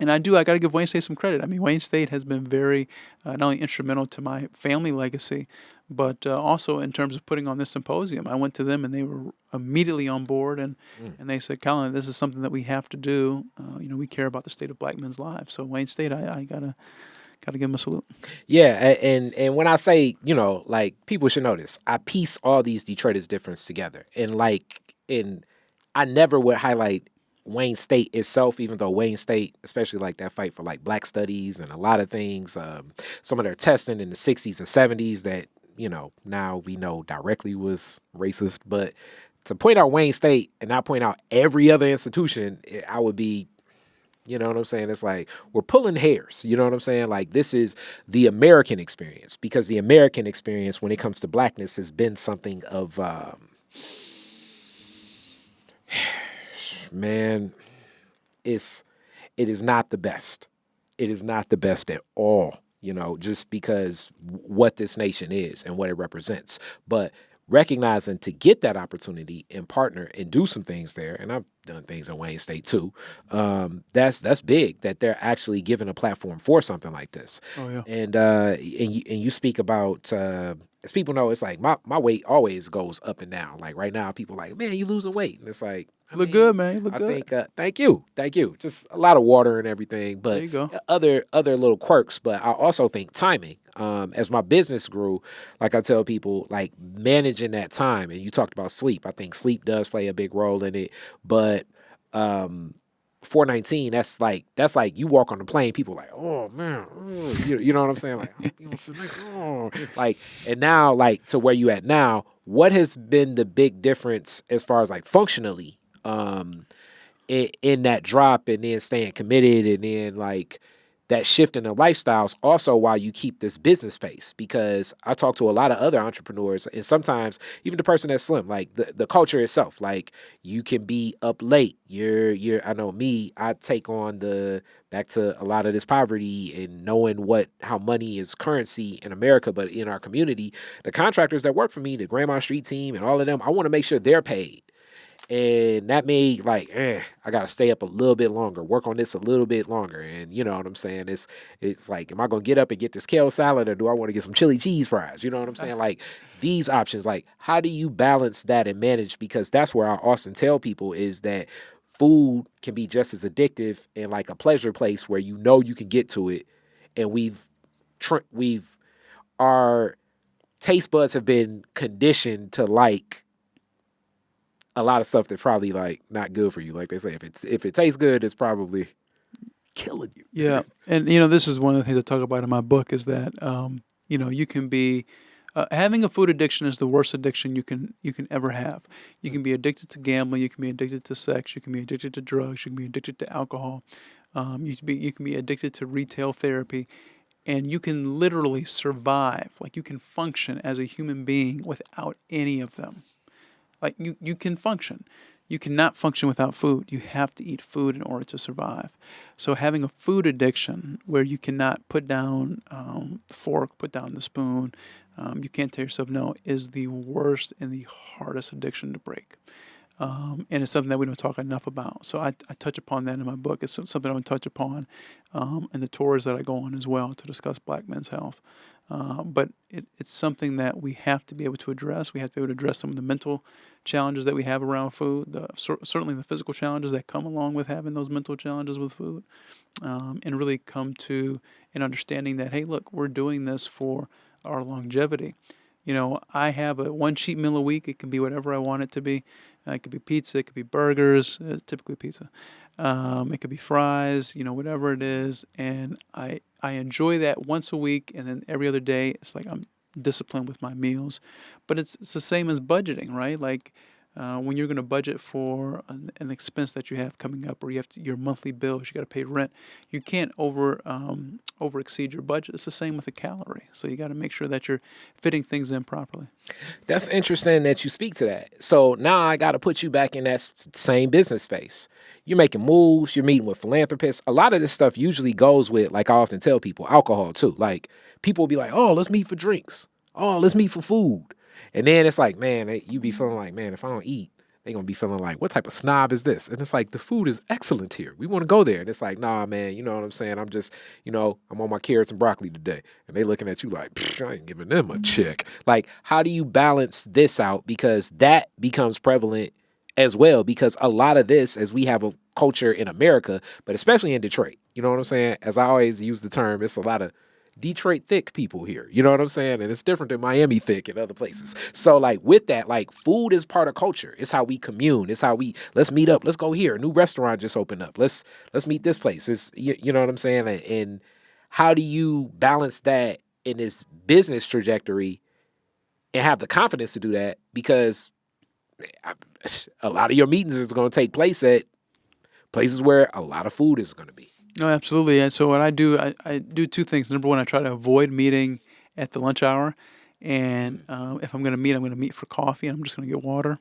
And I got to give Wayne State some credit. I mean, Wayne State has been very, not only instrumental to my family legacy, but also in terms of putting on this symposium. I went to them and they were immediately on board, and they said, Collin, this is something that we have to do. We care about the state of Black men's lives. So Wayne State, I gotta give them a salute. Yeah, and when I say, like people should know this, I piece all these Detroiters difference together. And I never would highlight Wayne State itself, even though Wayne State, especially like that fight for like Black studies and a lot of things, some of their testing in the 60s and 70s that, now we know directly was racist. But to point out Wayne State and not point out every other institution, I would be You know what I'm saying? It's like we're pulling hairs. You know what I'm saying? Like this is the American experience, because the American experience when it comes to blackness has been something of, man, it is not the best. It is not the best at all, you know, just because what this nation is and what it represents. But recognizing to get that opportunity and partner and do some things there, and I've done things in Wayne State too. That's big that they're actually giving a platform for something like this. Oh yeah. And you speak about as people know, it's like my weight always goes up and down. Like right now, people are like, man, you losing weight, and it's like, You look good, man. You look I good. think thank you. Just a lot of water and everything, There but you go. other little quirks. But I also think timing. As my business grew, like I tell people, like managing that time. And you talked about sleep. I think sleep does play a big role in it. But 419, that's like you walk on the plane, people like, oh man, you know what I'm saying? Like, oh. Like, and now like to where you at now, what has been the big difference as far as like functionally in that drop, and then staying committed, and then like that shift in the lifestyles also while you keep this business pace? Because I talk to a lot of other entrepreneurs, and sometimes even the person that's slim, like the culture itself, like you can be up late. I know me, I take on back to a lot of this poverty and knowing how money is currency in America, but in our community, the contractors that work for me, the Grandma Street team and all of them, I want to make sure they're paid. And that made like, I gotta stay up a little bit longer, work on this a little bit longer. And you know what I'm saying? It's like, am I gonna get up and get this kale salad, or do I want to get some chili cheese fries? You know what I'm saying? Like these options, like how do you balance that and manage? Because that's where I often tell people is that food can be just as addictive and like a pleasure place where you know you can get to it. And our taste buds have been conditioned to like a lot of stuff that's probably like not good for you. Like they say, if it tastes good, it's probably killing you. Yeah, and this is one of the things I talk about in my book is that you can be having a food addiction is the worst addiction you can ever have. You can be addicted to gambling. You can be addicted to sex. You can be addicted to drugs. You can be addicted to alcohol. You can be addicted to retail therapy, and you can literally survive. Like you can function as a human being without any of them. Like you can function. You cannot function without food. You have to eat food in order to survive. So having a food addiction where you cannot put down the fork, put down the spoon, you can't tell yourself no, is the worst and the hardest addiction to break. And it's something that we don't talk enough about. So I touch upon that in my book. It's something I want to touch upon in the tours that I go on as well to discuss Black men's health. But it's something that we have to be able to address. We have to be able to address some of the mental challenges that we have around food, certainly the physical challenges that come along with having those mental challenges with food, and really come to an understanding that, hey, look, we're doing this for our longevity. I have a one cheat meal a week. It can be whatever I want it to be. It could be pizza. It could be burgers, typically pizza. It could be fries, whatever it is. And I enjoy that once a week, and then every other day, it's like I'm disciplined with my meals. But it's the same as budgeting, right? Like when you're going to budget for an expense that you have coming up, or you have your monthly bills, you got to pay rent. You can't over exceed your budget. It's the same with a calorie. So you got to make sure that you're fitting things in properly. That's interesting that you speak to that. So now I got to put you back in that same business space. You're making moves. You're meeting with philanthropists. A lot of this stuff usually goes with, like I often tell people, alcohol too. Like people will be like, oh, let's meet for drinks. Oh, let's meet for food. And then it's like, man, you be feeling like, man, if I don't eat, they're going to be feeling like, what type of snob is this? And it's like, the food is excellent here. We want to go there. And it's like, nah, man, you know what I'm saying? I'm just, I'm on my carrots and broccoli today. And they looking at you like, I ain't giving them a check. Like, how do you balance this out? Because that becomes prevalent as well. Because a lot of this, as we have a culture in America, but especially in Detroit, you know what I'm saying? As I always use the term, it's a lot of Detroit thick people here. You know what I'm saying? And it's different than Miami thick and other places. So like with that, like food is part of culture. It's how we commune. It's how let's meet up. Let's go here. A new restaurant just opened up. Let's meet this place. It's, you know what I'm saying? And how do you balance that in this business trajectory and have the confidence to do that? Because a lot of your meetings is going to take place at places where a lot of food is going to be. No, absolutely. And so what I do, I do two things. Number one, I try to avoid meeting at the lunch hour. And if I'm going to meet for coffee, and I'm just going to get water.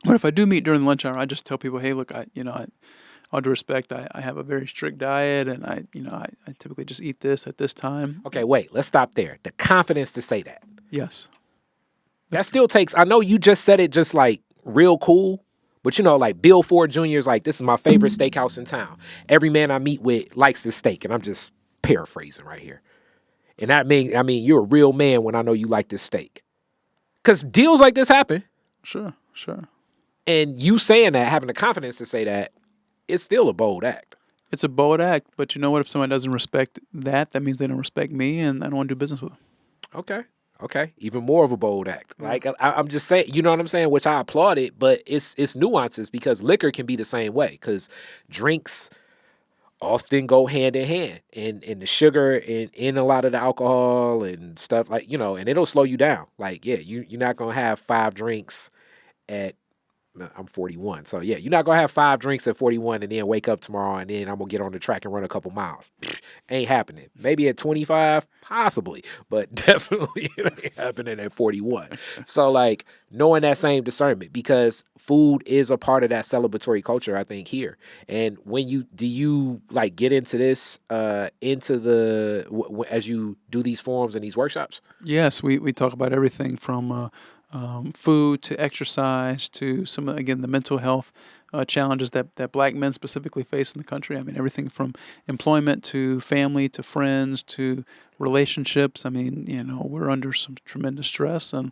But if I do meet during the lunch hour, I just tell people, hey, look, all due respect, I have a very strict diet, and I typically just eat this at this time. Okay, wait, let's stop there. The confidence to say that. Yes. That still takes, I know you just said it just like real cool, but like Bill Ford Jr. is like, this is my favorite steakhouse in town. Every man I meet with likes this steak, and I'm just paraphrasing right here. And that means, you're a real man when I know you like this steak. Because deals like this happen. Sure. And you saying that, having the confidence to say that, it's still a bold act. It's a bold act, but you know what? If somebody doesn't respect that means they don't respect me, and I don't want to do business with them. Okay. Even more of a bold act. Like, I'm just saying, you know what I'm saying? Which I applaud it, but it's nuances, because liquor can be the same way, because drinks often go hand in hand, and the sugar in a lot of the alcohol and stuff, like, and it'll slow you down. Like, yeah, you're not going to have 5 drinks at, I'm 41. So yeah, you're not going to have 5 drinks at 41 and then wake up tomorrow and then I'm going to get on the track and run a couple miles. Ain't happening. Maybe at 25, possibly, but definitely it ain't happening at 41. So like knowing that same discernment, because food is a part of that celebratory culture, I think, here. And do you like get into this, as you do these forums and these workshops? Yes, we talk about everything from food to exercise to the mental health challenges that Black men specifically face in the country. Everything from employment to family to friends to relationships. We're under some tremendous stress, and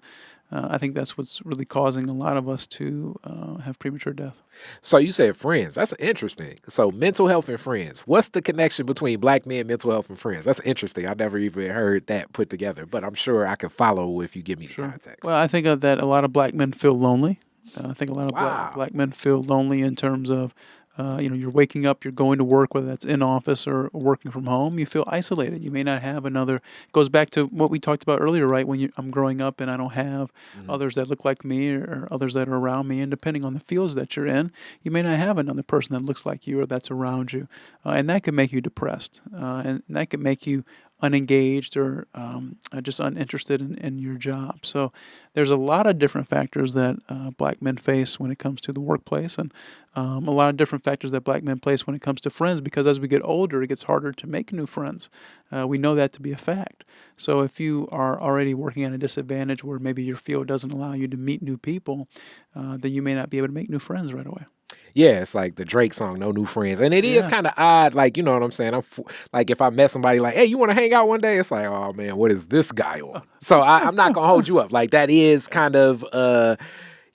I think that's what's really causing a lot of us to have premature death. So you said friends. That's interesting. So mental health and friends. What's the connection between Black men, mental health, and friends? That's interesting. I never even heard that put together, but I'm sure I can follow if you give me the context. Well, I think that a lot of Black men feel lonely. I think a lot of black men feel lonely in terms of, you're waking up, you're going to work, whether that's in office or working from home. You feel isolated. You may not have it goes back to what we talked about earlier, right? When I'm growing up and I don't have others that look like me or others that are around me. And depending on the fields that you're in, you may not have another person that looks like you or that's around you. And that can make you depressed. And that can make you unengaged or just uninterested in your job. So there's a lot of different factors that Black men face when it comes to the workplace, and a lot of different factors that Black men face when it comes to friends, because as we get older, it gets harder to make new friends. We know that to be a fact. So if you are already working at a disadvantage where maybe your field doesn't allow you to meet new people, then you may not be able to make new friends right away. Yeah, it's like the Drake song, No New Friends. And it is kind of odd, like, you know what I'm saying? Like, if I met somebody like, hey, you want to hang out one day? It's like, oh, man, what is this guy on? So I'm not going to hold you up. Like, that is kind of, and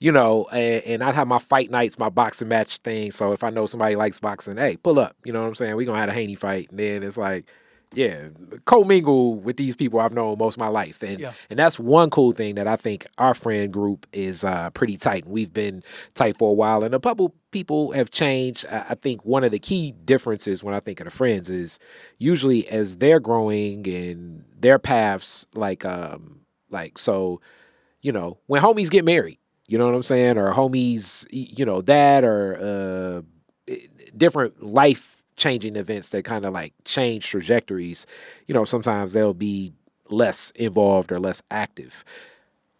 I'd have my fight nights, my boxing match thing. So if I know somebody likes boxing, hey, pull up. You know what I'm saying? We're going to have a Haney fight. And then it's like, yeah, co-mingle with these people I've known most of my life. And that's one cool thing that I think our friend group is pretty tight. And we've been tight for a while. And a couple people have changed. I think one of the key differences when I think of the friends is usually as they're growing in their paths, when homies get married, you know what I'm saying? Or homies, that or different life changing events that kind of like change trajectories, sometimes they'll be less involved or less active.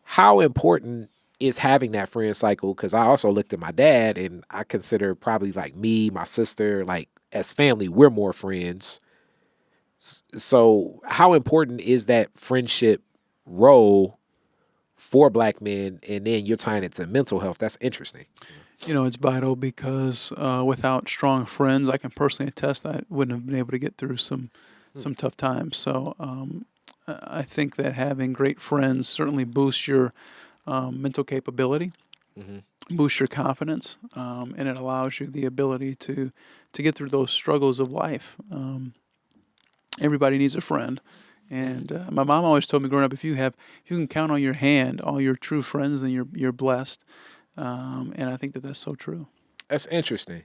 How important is having that friend cycle? Because I also looked at my dad, and I consider probably like me, my sister, like as family, we're more friends. So how important is that friendship role for Black men? And then you're tying it to mental health. That's interesting. It's vital because without strong friends, I can personally attest I wouldn't have been able to get through some tough times. So I think that having great friends certainly boosts your mental capability, boosts your confidence, and it allows you the ability to get through those struggles of life. Everybody needs a friend. And my mom always told me growing up, if you can count on your hand all your true friends, then you're blessed. And I think that's so true. That's interesting.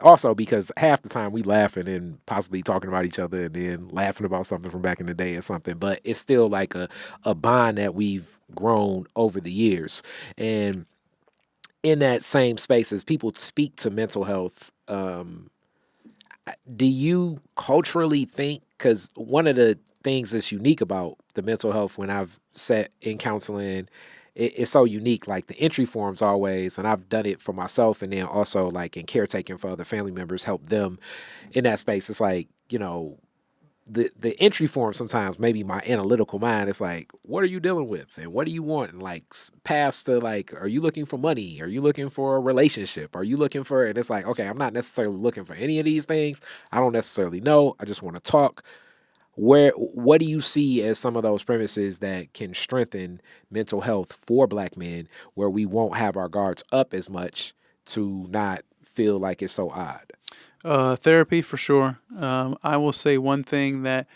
Also, because half the time we laughing and possibly talking about each other and then laughing about something from back in the day or something, but it's still like a bond that we've grown over the years. And in that same space, as people speak to mental health, do you culturally think, because one of the things that's unique about the mental health when I've sat in counseling, it's so unique. Like the entry forms always, and I've done it for myself, and then also like in caretaking for other family members, help them in that space. It's like, the entry form sometimes, maybe my analytical mind, it's like, what are you dealing with and what do you want? And like paths to like, are you looking for money? Are you looking for a relationship? Are you looking for, and it's like, okay, I'm not necessarily looking for any of these things. I don't necessarily know. I just want to talk. What do you see as some of those premises that can strengthen mental health for Black men, where we won't have our guards up as much to not feel like it's so odd? Therapy for sure. I will say one thing that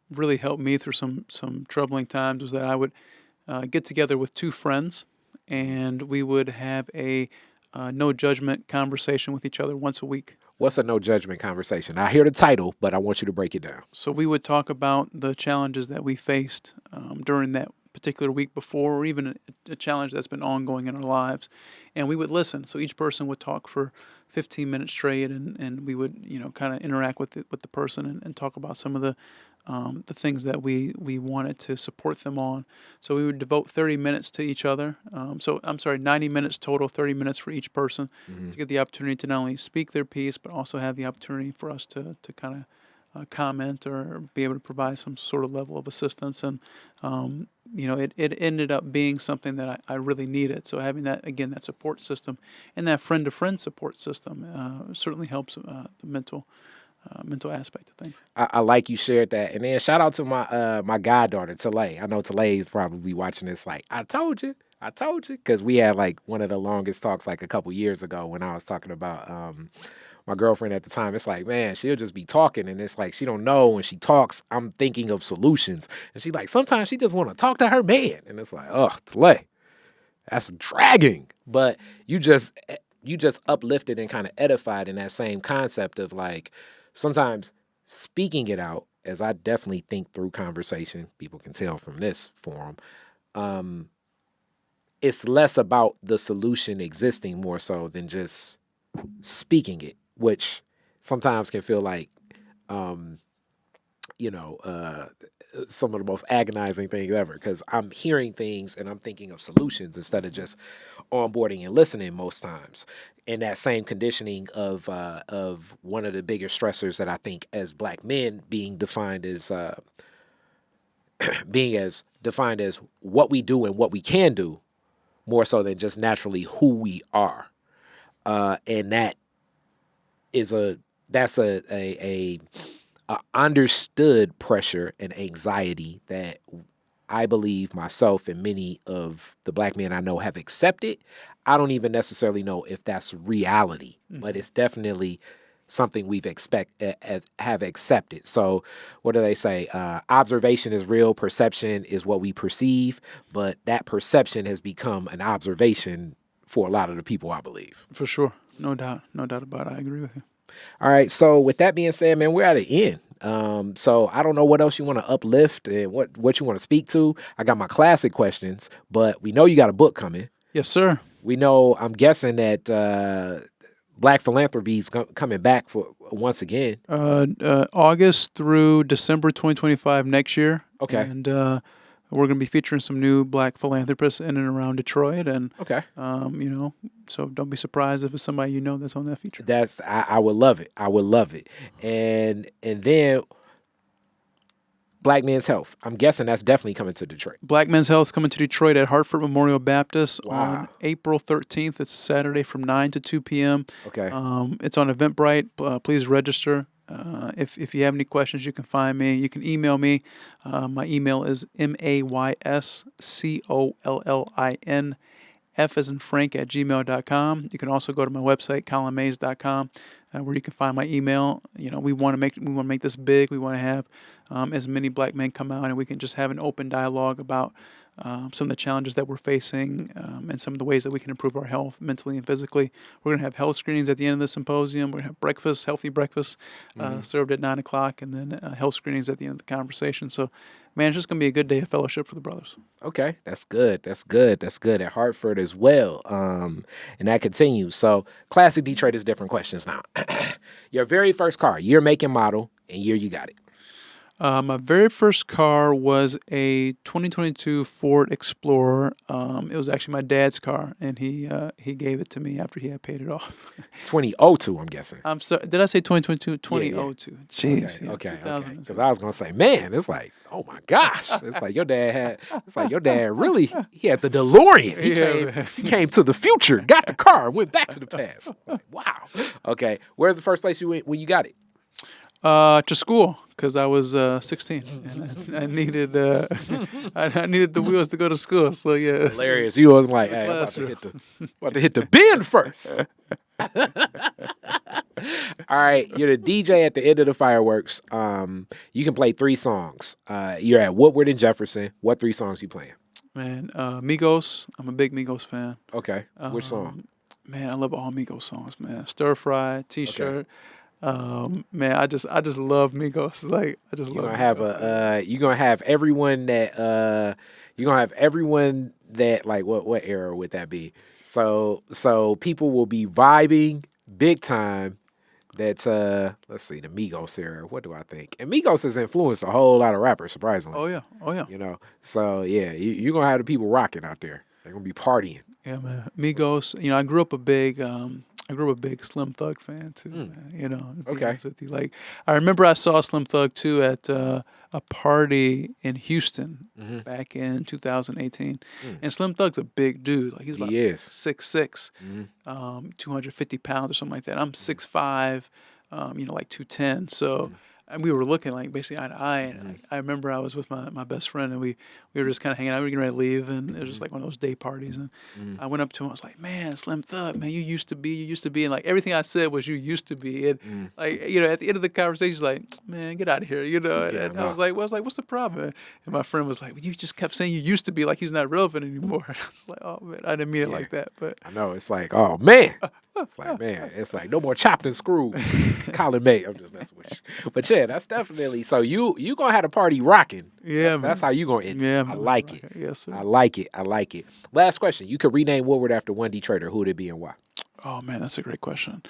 really helped me through some troubling times was that I would get together with two friends, and we would have a no judgment conversation with each other once a week. What's a no judgment conversation? I hear the title, but I want you to break it down. So we would talk about the challenges that we faced during that particular week before, or even a challenge that's been ongoing in our lives. And we would listen. So each person would talk for 15 minutes straight, and we would, kind of interact with the person and talk about some of the things that we wanted to support them on. So we would devote 30 minutes to each other. 90 minutes total, 30 minutes for each person, to get the opportunity to not only speak their piece, but also have the opportunity for us to kind of comment or be able to provide some sort of level of assistance. And, it ended up being something that I really needed. So having that support system and that friend-to-friend support system certainly helps the mental aspect of things. I like you shared that. And then shout out to my goddaughter, Talay. I know Talay's probably watching this like, I told you. Because we had like one of the longest talks like a couple years ago when I was talking about my girlfriend at the time. It's like, man, she'll just be talking, and it's like she don't know when she talks, I'm thinking of solutions. And she's like, sometimes she just want to talk to her man. And it's like, oh, Talay, that's dragging. But you just uplifted and kind of edified in that same concept of like, sometimes speaking it out, as I definitely think through conversation, people can tell from this forum, it's less about the solution existing more so than just speaking it, which sometimes can feel like, some of the most agonizing things ever, because I'm hearing things and I'm thinking of solutions instead of just onboarding and listening most times. And that same conditioning of one of the biggest stressors that I think as Black men being defined as what we do and what we can do, more so than just naturally who we are. And that is a understood pressure and anxiety that I believe myself and many of the Black men I know have accepted. I don't even necessarily know if that's reality, but it's definitely something we've have accepted. So what do they say? Observation is real, perception is what we perceive, but that perception has become an observation for a lot of the people, I believe. For sure. No doubt about it. I agree with you. All right. So with that being said, man, we're at the end. So I don't know what else you want to uplift and what you want to speak to. I got my classic questions, but we know you got a book coming. Yes, sir. We know, I'm guessing that Black Philanthropy is coming back for once again. August through December 2025 next year. Okay. And we're going to be featuring some new Black philanthropists in and around Detroit. And, okay. So don't be surprised if it's somebody that's on that feature. I would love it. And then Black Men's Health. I'm guessing that's definitely coming to Detroit. Black Men's Health is coming to Detroit at Hartford Memorial Baptist on April 13th. It's a Saturday from 9 to 2 p.m. Okay. It's on Eventbrite. Please register. If you have any questions, you can find me. You can email me. My email is mayscollin, F as in Frank at gmail.com. You can also go to my website, collinmays.com, where you can find my email. We want to make this big. We want to have as many black men come out and we can just have an open dialogue about some of the challenges that we're facing and some of the ways that we can improve our health mentally and physically. We're going to have health screenings at the end of the symposium. We're going to have breakfast, healthy breakfast served at 9 o'clock, and then health screenings at the end of the conversation. So, man, it's just going to be a good day of fellowship for the brothers. Okay, that's good. That's good. That's good at Hartford as well. And that continues. So, classic Detroit is different questions now. Your very first car, year, make, and model, and year you got it. My very first car was a 2022 Ford Explorer. It was actually my dad's car, and he gave it to me after he had paid it off. 2002, I'm guessing. I'm sorry. Did I say 2022? 2002. Jeez. Okay. Because I was gonna say, man, it's like, oh my gosh, it's like your dad really, he had the DeLorean. He came to the future, got the car, and went back to the past. Like, wow. Okay, where's the first place you went when you got it? To school, because I was 16 and I needed I needed the wheels to go to school. So yeah, hilarious. You was like, hey, I'm about to hit the bend first. All right, you're the DJ at the end of the fireworks. You can play 3 songs. You're at Woodward and Jefferson. What 3 songs you playing? Man, Migos. I'm a big Migos fan. Okay, which song? Man, I love all Migos songs. Man, Stir Fry, T-shirt. Okay. Man, I just love Migos. Like I just love. You're gonna have everyone that like what era would that be? So people will be vibing big time. That's let's see, the Migos era. What do I think? And Migos has influenced a whole lot of rappers, surprisingly. Oh yeah. You know, so yeah, you're gonna have the people rocking out there. They're gonna be partying. Yeah, man. Migos. You know, I grew up a big Slim Thug fan too. Man, you know, okay. Like, I remember I saw Slim Thug too at a party in Houston back in 2018. And Slim Thug's a big dude. Like he's about 6'6", 250 pounds or something like that. I'm 6'5", like 210. So. And we were looking like basically eye to eye, and I remember I was with my best friend, and we were just kind of hanging out. We were getting ready to leave, and it was just like one of those day parties. And I went up to him. I was like, "Man, Slim Thug, man, you used to be," and like everything I said was "you used to be." And like at the end of the conversation, he's like, "Man, get out of here," And I was like, "What's the problem?" And my friend was like, well, "You just kept saying you used to be, like he's not relevant anymore." And I was like, "Oh man, I didn't mean it like that." But I know it's like, oh man. It's like no more chopped and screwed. Collin Mays, I'm just messing with you. But yeah, that's definitely so you gonna have a party rocking. Yeah, that's how you gonna end it. Yeah, I like it. Yes, sir. I like it. Last question. You could rename Woodward after one Detroiter. Who would it be and why? Oh man, that's a great question.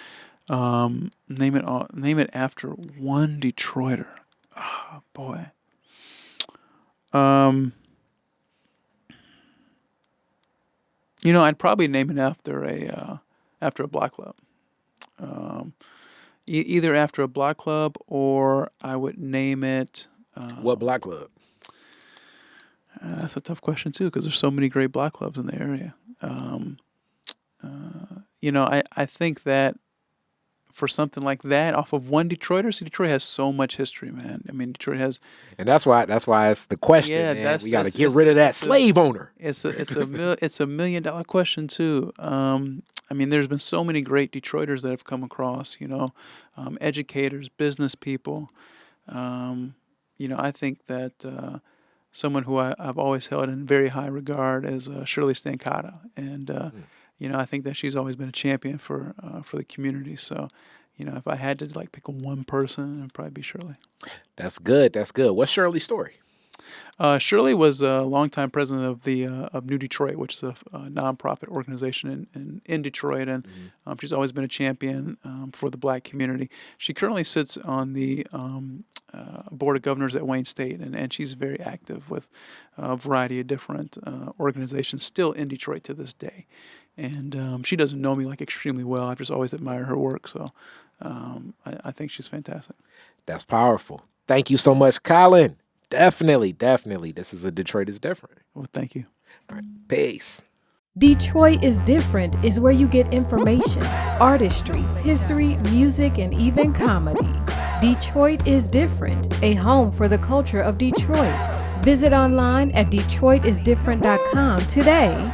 Name it after one Detroiter. Oh boy. I'd probably name it after a block club. Either after a block club or I would name it... what block club? That's a tough question, too, because there's so many great block clubs in the area. I think that for something like that, off of one Detroiter, Detroit has so much history, man. I mean, Detroit has... And that's why it's the question, man. We got to get rid of that slave owner. It's a $1 million question, too. There's been so many great Detroiters that have come across, educators, business people. I think that someone who I've always held in very high regard is Shirley Stancada. And, I think that she's always been a champion for the community. So, if I had to pick one person, it'd probably be Shirley. That's good. What's Shirley's story? Shirley was a longtime president of New Detroit, which is a nonprofit organization in Detroit, and she's always been a champion for the Black community. She currently sits on the board of governors at Wayne State, and she's very active with a variety of different organizations still in Detroit to this day. And she doesn't know me extremely well. I've just always admired her work, so I think she's fantastic. That's powerful. Thank you so much, Collin. Definitely. This is a Detroit is different. Well, thank you. All right. Peace. Detroit is Different is where you get information, artistry, history, music, and even comedy. Detroit is Different, a home for the culture of Detroit. Visit online at DetroitisDifferent.com today.